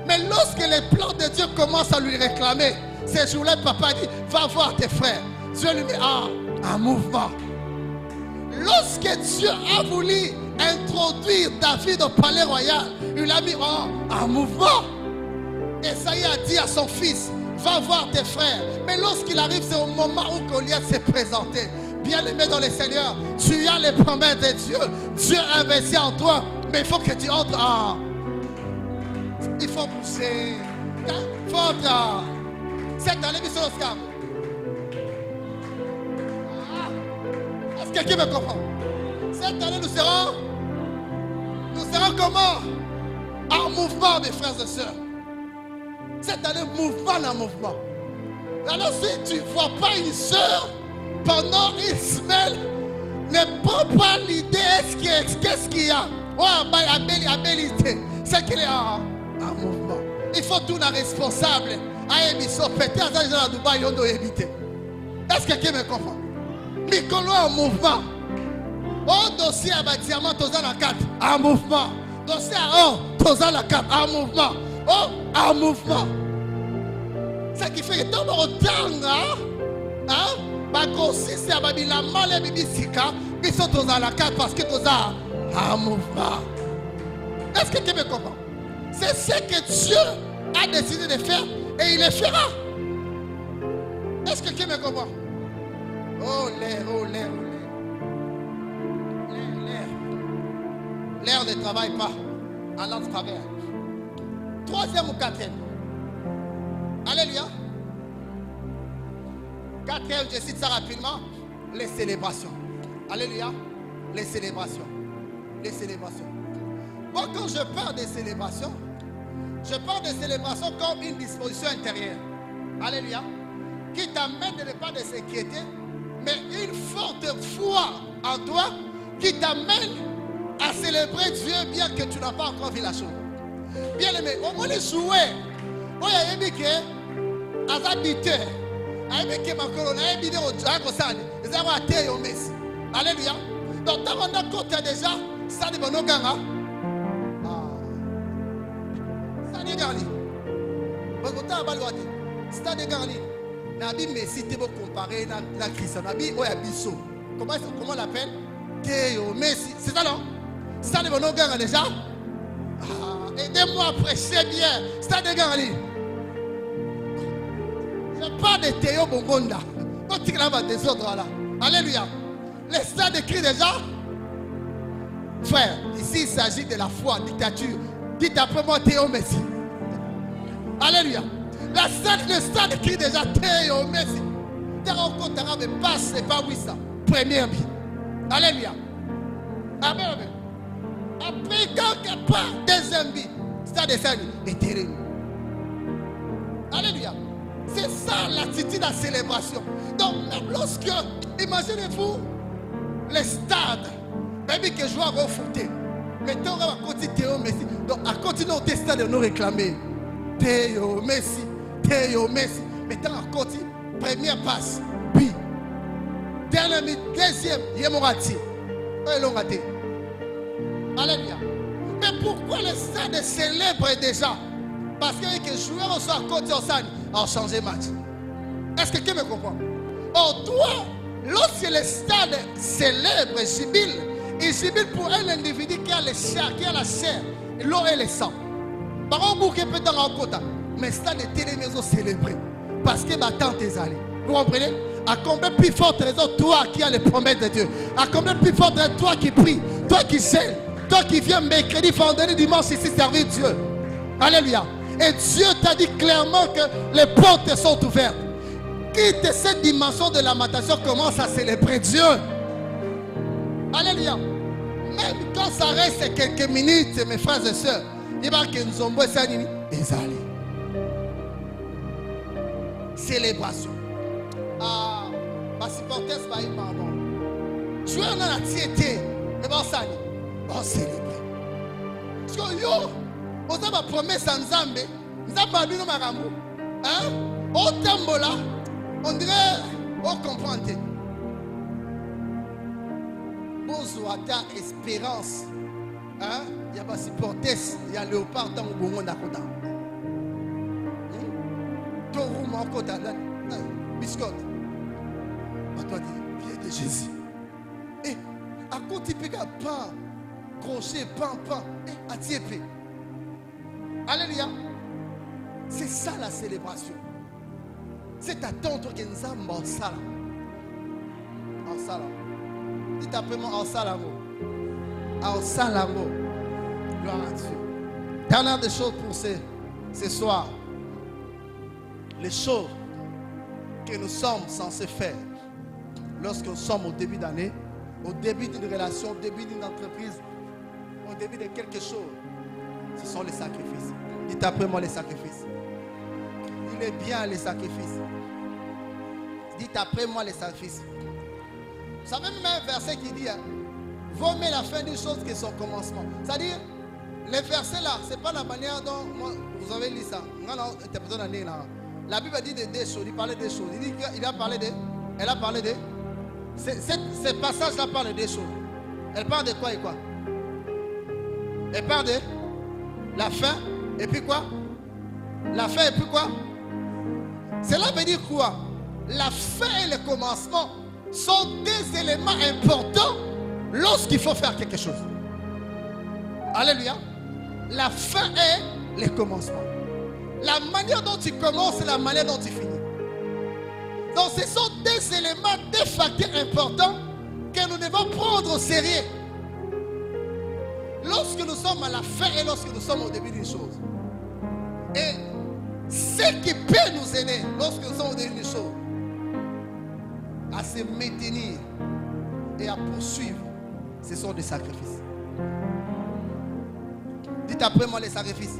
Mais lorsque les plans de Dieu commencent à lui réclamer, ces jours-là, papa dit, va voir tes frères. Dieu lui met en mouvement. Lorsque Dieu a voulu introduire David au palais royal, il l'a mis en mouvement. Esaïe a dit à son fils, va voir tes frères. Mais lorsqu'il arrive, c'est au moment où Goliath s'est présenté. Bien-aimé dans le Seigneur, tu as les promesses de Dieu. Dieu investit en toi, mais il faut que tu entres en... Il faut pousser. Il faut entrer. Cette année, mission Oscar. Est-ce que quelqu'un me comprend? Cette année, nous serons comment? En mouvement, mes frères et sœurs. Cette année, mouvement en mouvement. Alors, si tu ne vois pas une sœur pendant une semaine, ne prends pas l'idée qu'est-ce qu'il y a. Oh, habilité. C'est qu'il est en mouvement. Il faut tout le responsable. Est-ce que quelqu'un me comprend? Mikolo en mouvement. Oh, dossier à bâtiment, toza la carte, en mouvement. Dossier à or, toza la carte, en mouvement. Oh, en mouvement. Ce qui fait que dans le temps, bah, grossissez à Babila, mal et bibisika, ils sont toza la carte parce que toza en mouvement. Est-ce que quelqu'un me comprend? C'est ce que Dieu a décidé de faire et il le fera. Est-ce que quelqu'un me comprend? Oh l'air, oh l'air, oh l'air. L'air ne travaille pas à notre travers. Troisième ou quatrième? Alléluia. Quatrième, je cite ça rapidement. Les célébrations. Alléluia. Les célébrations. Les célébrations. Moi, quand je parle des célébrations, je parle de célébrations comme une disposition intérieure. Alléluia. Qui t'amène de ne pas de s'inquiéter, mais une forte foi en toi qui t'amène à célébrer Dieu bien que tu n'as pas encore vu la chose. Bien aimé, au moins les jouets. Il y a un biquet, à habiteur. Un biquet, ma colonne, un biquet au Djagosani. Les avoir à terre au Messi. Alléluia. Donc, tant qu'on a compté déjà, ça n'est pas nos gars. Ça n'est pas les gars. Ça n'est pas les gars. Nabi Messi te beau comparer na Christ Nabi oya biso. Comment on l'appelle? Théo Messi. C'est ça non? Ça les bonnes gars déjà. Aidez-moi à prêcher bien. Ça des gars ali. Je parle de Théo Bongonda. Quand tu as des ordres là. Alléluia. Les stades écrit déjà. Frère, ici il s'agit de la foi, dictature. Dites après moi Théo Messi. Alléluia. La salle de stade écrit déjà Théo Messi. T'as rencontré mais passe et pas oui ça. Première vie. Alléluia. Amen, amen. Après quelque part, deuxième vie. Stade de stade est terrible. Alléluia. C'est ça l'attitude de la célébration. Donc même lorsque, imaginez-vous, les stades, même que je vois au foot. Mettons à côté Théo Messi. Donc à continuer au stade de nous réclamer. Théo Messi. Théo Messi. Mettons à côté. Première passe. Puis. Deuxième. Yemorati. Alléluia. Mais pourquoi les stades célèbrent déjà? Parce que les joueurs sont à côté au stade ont changé match. Est-ce que quelqu'un me comprend? Or, toi, lorsque les stades célèbrent, il jubile pour un individu qui a le chair, qui a la chair, l'eau et le sang. Par contre, vous peut être en côté. Mais stade de télémaison célébré. Parce que ma tante est allée. Vous comprenez? À combien plus forte raison, toi qui as les promesses de Dieu? À combien plus forte raison, toi qui pries, toi qui gênes, toi qui viens mercredi, vendredi, dimanche ici servir Dieu. Alléluia. Et Dieu t'a dit clairement que les portes sont ouvertes. Quitte cette dimension de lamentation, commence à célébrer Dieu. Alléluia. Même quand ça reste quelques minutes, mes frères et sœurs, Il va que nous sommes ezali. Célébration. Ah, ma supporter c'est pas une maman. Tu es dans la tiété, mais bon ça on célébrer. Parce que yo, on a ma promesse en Zambé, nous avons pas vu nos maramou. Hein? Au tambola, on dirait, on comprend. Bonsoir ta espérance. Hein? Il y a pas supporter, il y a léopard dans le bon d'accord. Torou mon côté, biscotte. Toi, viens de Jésus. Et à côté de pain, crochet, pain, et à tiépé. Alléluia. C'est ça la célébration. C'est attendre que nous avons en salam. En salam. Dites après moi en salamo. En salamo. Gloire à Dieu. Dernière des choses pour ce soir. Les choses que nous sommes censés faire lorsque nous sommes au début d'année, au début d'une relation, au début d'une entreprise, au début de quelque chose, ce sont les sacrifices. Dites après moi les sacrifices. Il est bien les sacrifices. Dites après moi les sacrifices. Vous savez même un verset qui dit vaut mieux la fin d'une chose que son commencement. C'est-à-dire, les versets là, ce n'est pas la manière dont moi, vous avez lu ça. La Bible dit des choses, il parlait des choses. Il dit qu'il a parlé de. Elle a parlé de. Ce passage-là parle des choses. Elle parle de quoi et quoi? Elle parle de la fin et puis quoi? La fin et puis quoi? Cela veut dire quoi? La fin et le commencement sont des éléments importants lorsqu'il faut faire quelque chose. Alléluia. La fin et le commencement. La manière dont tu commences et la manière dont tu finis. Donc ce sont des éléments, des facteurs importants que nous devons prendre au sérieux. Lorsque nous sommes à la fin et lorsque nous sommes au début d'une chose. Et ce qui peut nous aider lorsque nous sommes au début d'une chose, à se maintenir et à poursuivre, ce sont des sacrifices. Dites après moi les sacrifices.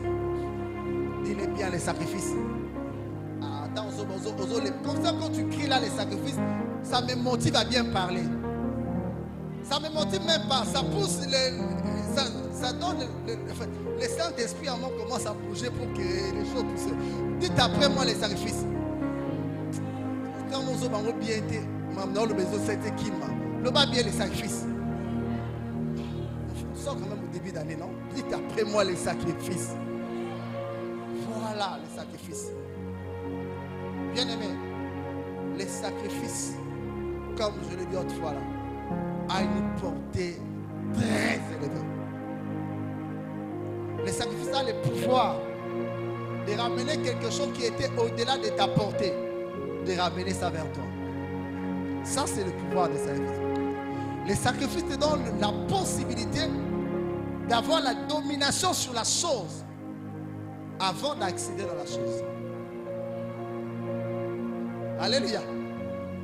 Dites bien les sacrifices. Attends, comme ça quand tu cries là les sacrifices, ça me motive à bien parler. Ça me motive même pas, ça pousse, ça donne le Saint-Esprit en moi commence à bouger pour que les choses puissent. Dites après moi les sacrifices. Quand on se va bien été, maintenant le besoin c'était qui m'a. Le bas bien les sacrifices. On sort quand même au début d'année, non? Dites après moi les sacrifices. Voilà les sacrifices. Bien aimé, les sacrifices, comme je l'ai dit autrefois là, a une portée très élevée. Les sacrifices ont le pouvoir de ramener quelque chose qui était au-delà de ta portée, de ramener ça vers toi. Ça, c'est le pouvoir des sacrifices. Les sacrifices te donnent la possibilité d'avoir la domination sur la chose avant d'accéder dans la chose. Alléluia.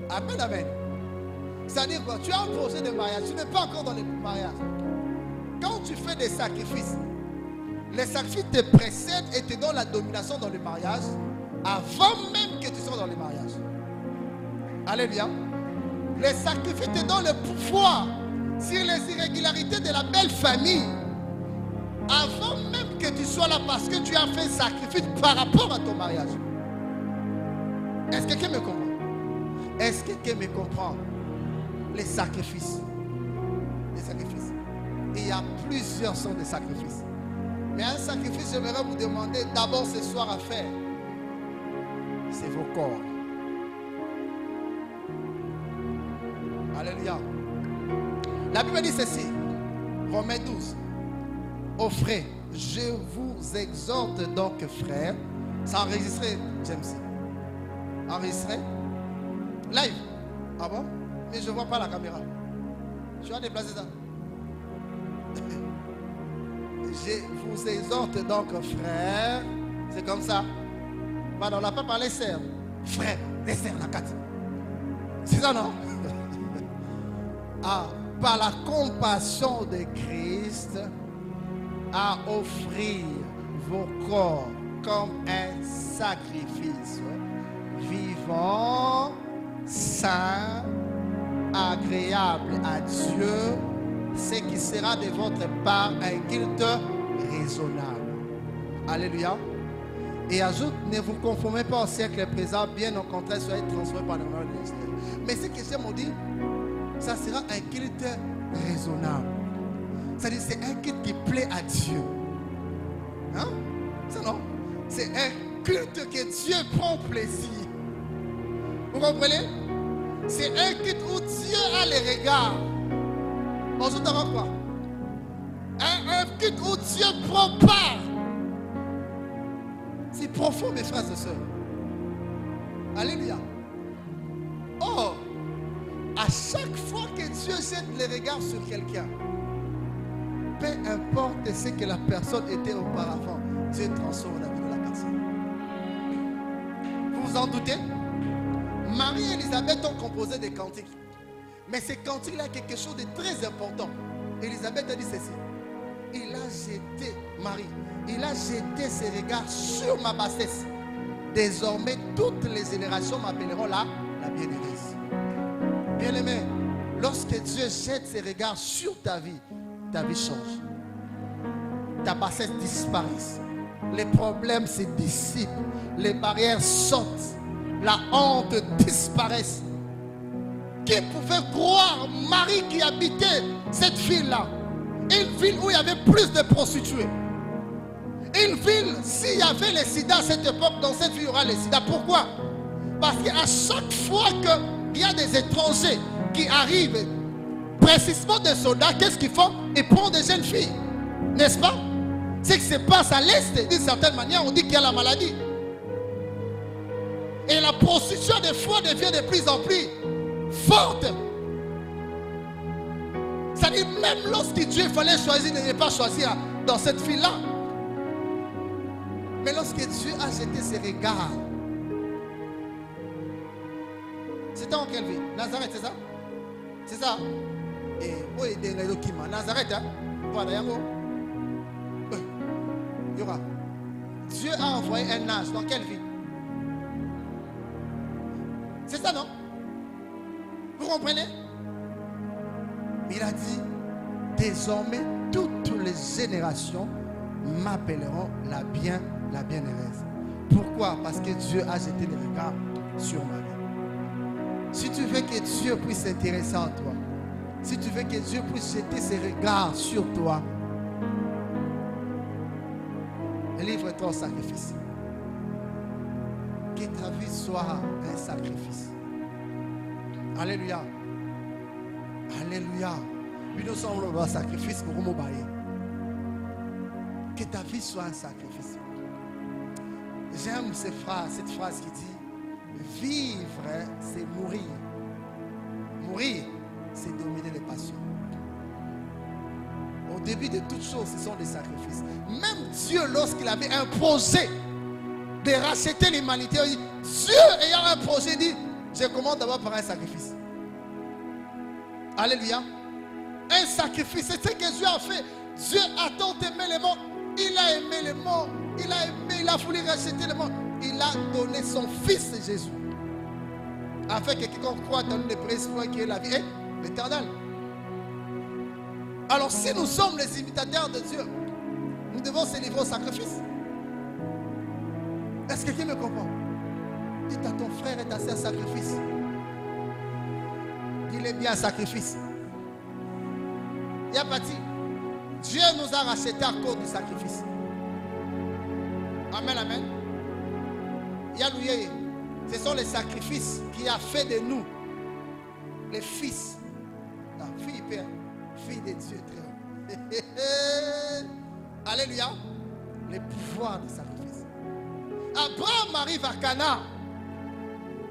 Amen, amen. C'est-à-dire quoi? Tu as un projet de mariage, tu n'es pas encore dans le mariage. Quand tu fais des sacrifices, les sacrifices te précèdent et te donnent la domination dans le mariage avant même que tu sois dans le mariage. Alléluia. Les sacrifices te donnent le pouvoir sur les irrégularités de la belle famille avant même que tu sois là parce que tu as fait un sacrifice par rapport à ton mariage. Est-ce que quelqu'un me comprend? Est-ce que quelqu'un me comprend? Les sacrifices. Les sacrifices. Il y a plusieurs sortes de sacrifices. Mais un sacrifice, j'aimerais vous demander d'abord ce soir à faire. C'est vos corps. Alléluia. La Bible dit ceci. Romains 12. Offrez. Je vous exhorte donc, frères. C'est enregistré, James. Enregistré. Live. Ah bon? Mais je ne vois pas la caméra. Je vais déplacer ça. Je vous exhorte donc, frères. C'est comme ça. Pardon, on n'a pas parlé sœurs. Frères, les sœurs, la carte. C'est ça, non? Ah, par la compassion de Christ, à offrir vos corps comme un sacrifice vivant, saint, agréable à Dieu, ce qui sera de votre part un culte raisonnable. Alléluia. Et ajoute, ne vous conformez pas au siècle présent, bien au contraire, soyez transformés par le renouveau de l'esprit. Mais ce que j'aime dit, ça sera un culte raisonnable. C'est-à-dire, c'est un culte qui plaît à Dieu. Hein? Ça non? C'est un culte que Dieu prend plaisir. Vous comprenez? C'est un culte où Dieu a les regards. On se demande quoi? Un culte où Dieu prend part. C'est profond, mes frères et sœurs. Alléluia. Oh, à chaque fois que Dieu jette les regards sur quelqu'un, peu importe ce que la personne était auparavant, Dieu transforme la vie de la personne. Vous vous en doutez? Marie et Élisabeth ont composé des cantiques. Mais ces cantiques-là, quelque chose de très important. Élisabeth a dit ceci. Il a jeté, Marie, il a jeté ses regards sur ma bassesse. Désormais, toutes les générations m'appelleront la bienheureuse. Bien-aimé, lorsque Dieu jette ses regards sur ta vie change. Ta bassesse disparaît. Les problèmes se dissipent. Les barrières sautent. La honte disparaît. Qui pouvait croire Marie qui habitait cette ville-là? Une ville où il y avait plus de prostituées. Une ville, s'il y avait les sida à cette époque, dans cette ville, il y aura les sida. Pourquoi? Parce qu'à chaque fois qu'il y a des étrangers qui arrivent, précisément des soldats, qu'est-ce qu'ils font? Ils prennent des jeunes filles. N'est-ce pas? Ce qui se passe à l'Est, d'une certaine manière, on dit qu'il y a la maladie. Et la prostitution des fois devient de plus en plus forte. C'est-à-dire, même lorsque Dieu fallait choisir, il ne pas choisir dans cette ville-là. Mais lorsque Dieu a jeté ses regards, c'était en quelle ville? Nazareth, c'est ça? C'est ça? Et où est le document? Nazareth, hein? Voilà, il y aura. Dieu a envoyé un ange dans quelle ville? C'est ça, non? Vous comprenez? Il a dit, désormais, toutes les générations m'appelleront la bienheureuse. Pourquoi? Parce que Dieu a jeté les regards sur ma vie. Si tu veux que Dieu puisse s'intéresser en toi, si tu veux que Dieu puisse jeter ses regards sur toi, livre-toi au sacrifice. Que ta vie soit un sacrifice. Alléluia. Alléluia. Puis nous sommes un sacrifice pour nous bailler. Que ta vie soit un sacrifice. J'aime cette phrase qui dit: vivre, c'est mourir. Mourir, c'est dominer les passions. Au début de toutes choses, ce sont des sacrifices. Même Dieu, lorsqu'il avait un projet de racheter l'humanité, Dieu ayant un projet, dit: je commence d'abord par un sacrifice. Alléluia. Un sacrifice, c'est ce que Dieu a fait. Dieu a tant aimé le monde. Il a aimé le monde. Il a aimé, il a voulu racheter le monde. Il a donné son fils Jésus, afin que quiconque croit dans le précieux qui est la vie éternelle. Alors si nous sommes les imitateurs de Dieu, nous devons se livrer au sacrifice. Est-ce que quelqu'un me comprend? Dites à ton frère et ta sœur: sacrifice. Il est bien un sacrifice. Il y a parti. Dieu nous a rachetés à cause du sacrifice. Amen, amen. Yalouye. Ce sont les sacrifices qui a fait de nous les fils. La fille père, fille de Dieu très haut. Alléluia. Les pouvoirs du sacrifice. Abraham arrive à Cana.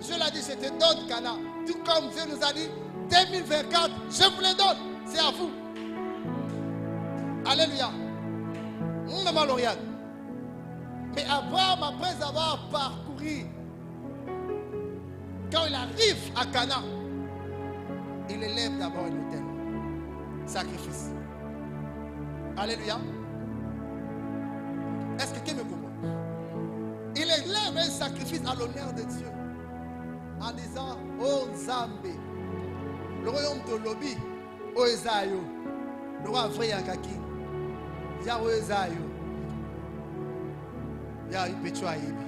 Je l'ai dit, je te donne Cana. Tout comme Dieu nous a dit, 2024, je vous le donne. C'est à vous. Alléluia. Mais Abraham, après avoir parcouru, quand il arrive à Cana, il élève d'abord une autel. Sacrifice. Alléluia. Est-ce que quelqu'un sacrifices à l'honneur de Dieu. En disant, oh Nzambe, le royaume de Lobi, oh Esayo, le roi vrai Yakaki, Yahweh Esayo, Yahweh Pechoa Ibi.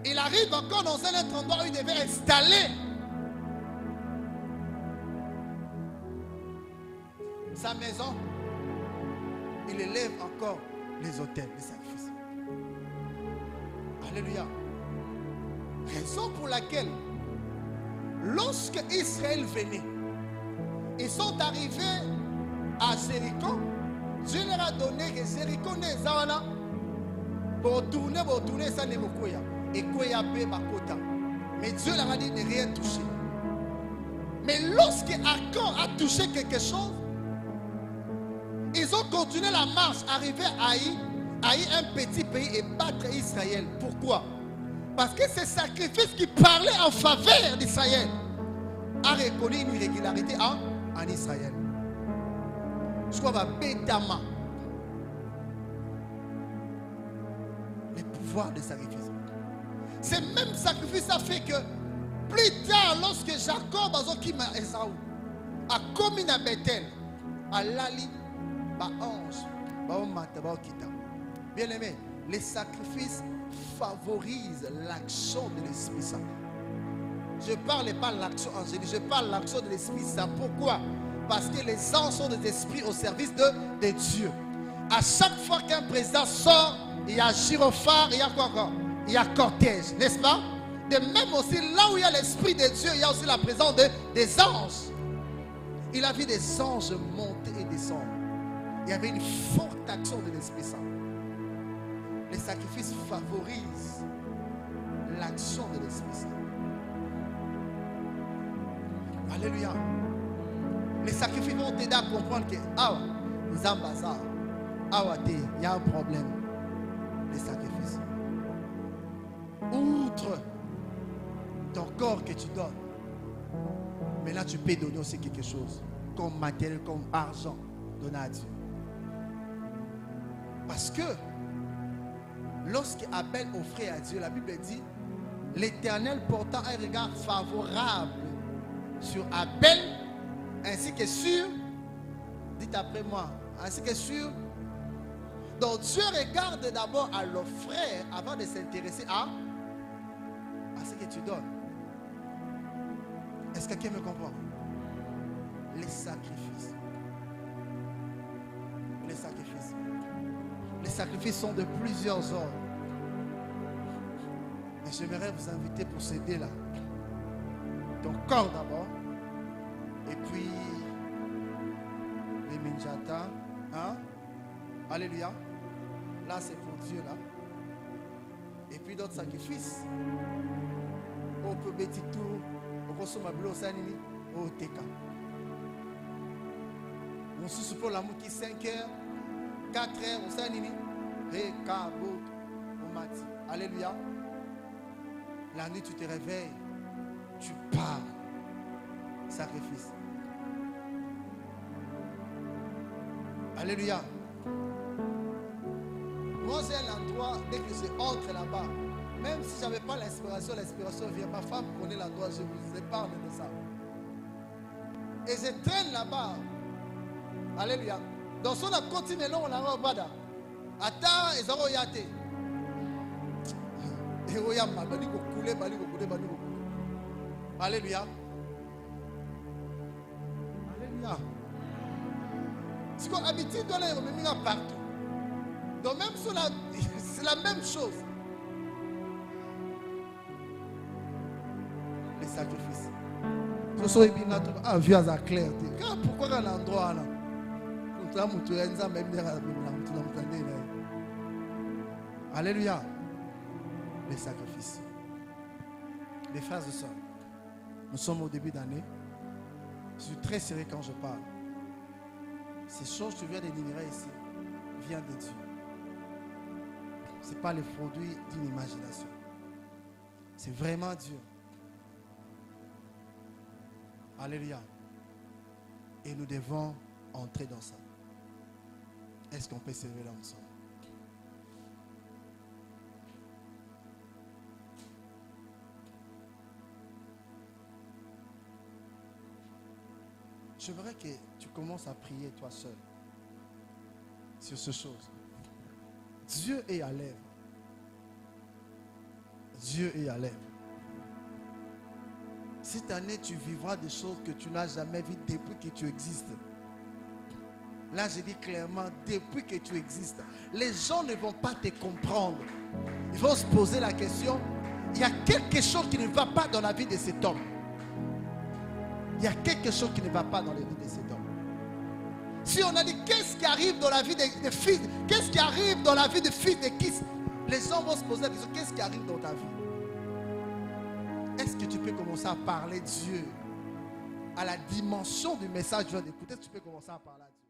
Il arrive encore dans un autre endroit où il devait installer sa maison. Il élève encore les autels, les sacrifices. Alléluia. Raison pour laquelle, lorsque Israël venait, ils sont arrivés à Jéricho. Dieu leur a donné que Jéricho n'est pas pour tourner, ça n'est pas quoi. Et quoi y a bakota. Mais Dieu leur a dit de ne rien toucher. Mais lorsque Achan a touché quelque chose, ils ont continué la marche, arriver à un petit pays et battre Israël. Pourquoi? Parce que ce sacrifice qui parlait en faveur d'Israël a reconnu une irrégularité en Israël. Je crois que Bédama, les pouvoirs de sacrifice. Ce même sacrifice a fait que plus tard, lorsque Jacob a commis à Bethel, à Lali, bien aimé, les sacrifices favorisent l'action de l'Esprit Saint. Je ne parle pas de l'action angélique, je parle de l'action de l'Esprit Saint. Pourquoi? Parce que les anges sont des esprits au service de Dieu. À chaque fois qu'un président sort, il y a gyrophare, il y a quoi encore? Il y a cortège, n'est-ce pas? De même aussi, là où il y a l'Esprit de Dieu, il y a aussi la présence des anges. Il a vu des anges monter et descendre. Il y avait une forte action de l'Esprit Saint. Les sacrifices favorisent l'action de l'Esprit Saint. Alléluia. Les sacrifices vont t'aider à comprendre que il y a un problème. Les sacrifices. Outre ton corps que tu donnes, mais là tu peux donner aussi quelque chose, comme matériel, comme argent, donné à Dieu. Parce que lorsque Abel offrait à Dieu, la Bible dit, l'Éternel portant un regard favorable sur Abel, ainsi que sur, dites après moi, ainsi que sur. Donc Dieu regarde d'abord à l'offreur avant de s'intéresser à ce que tu donnes. Est-ce que quelqu'un me comprend? Les sacrifices. Les sacrifices. Les sacrifices sont de plusieurs ordres. Mais j'aimerais vous inviter pour céder là. Ton corps d'abord. Et puis les minjata. Hein? Alléluia. Là c'est pour Dieu là. Et puis d'autres sacrifices. On peut bêtir tout. On consomme au sanini. Au teka. On se soupçonne l'amour qui 5 heures. 4 heures au sanini. Rekabot. Au mati. Alléluia. La nuit tu te réveilles. Tu pars. Sacrifice. Alléluia. Moi j'ai un endroit, dès que je entre là-bas, même si je n'avais pas l'inspiration vient. Ma femme connaît l'endroit, je vous épargne de ça. Et je traîne là-bas. Alléluia. Dans son continué là, on a un bada. Attends, ils ont yate. Et oyama, baliko koulé, baliko koulé, baliko koulé. Alléluia. Alléluia. C'est quoi l'habitude de l'air, mais partout. Donc même sur la, c'est la même chose. Les sacrifices. Ce sont les binatres. Ah, vieux à clair. Pourquoi dans l'endroit là? Alléluia. Les sacrifices. Les frères et sœurs, nous sommes au début d'année. Je suis très sérieux quand je parle. Ces choses que tu viens d'énumérer ici viennent de Dieu. Ce n'est pas le produit d'une imagination. C'est vraiment Dieu. Alléluia. Et nous devons entrer dans ça. Est-ce qu'on peut se lever là ensemble? J'aimerais que tu commences à prier toi seul sur ces choses. Dieu est à l'œuvre. Dieu est à l'œuvre. Cette année, tu vivras des choses que tu n'as jamais vues depuis que tu existes. Là, je dis clairement, depuis que tu existes, les gens ne vont pas te comprendre. Ils vont se poser la question, il y a quelque chose qui ne va pas dans la vie de cet homme. Il y a quelque chose qui ne va pas dans la vie de cet homme. Si on a dit, qu'est-ce qui arrive dans la vie des fils, qu'est-ce qui arrive dans la vie des fils de qui, les gens vont se poser la question, qu'est-ce qui arrive dans ta vie? Est-ce que tu peux commencer à parler Dieu à la dimension du message que tu viens d'écouter? Est-ce que tu peux commencer à parler à Dieu?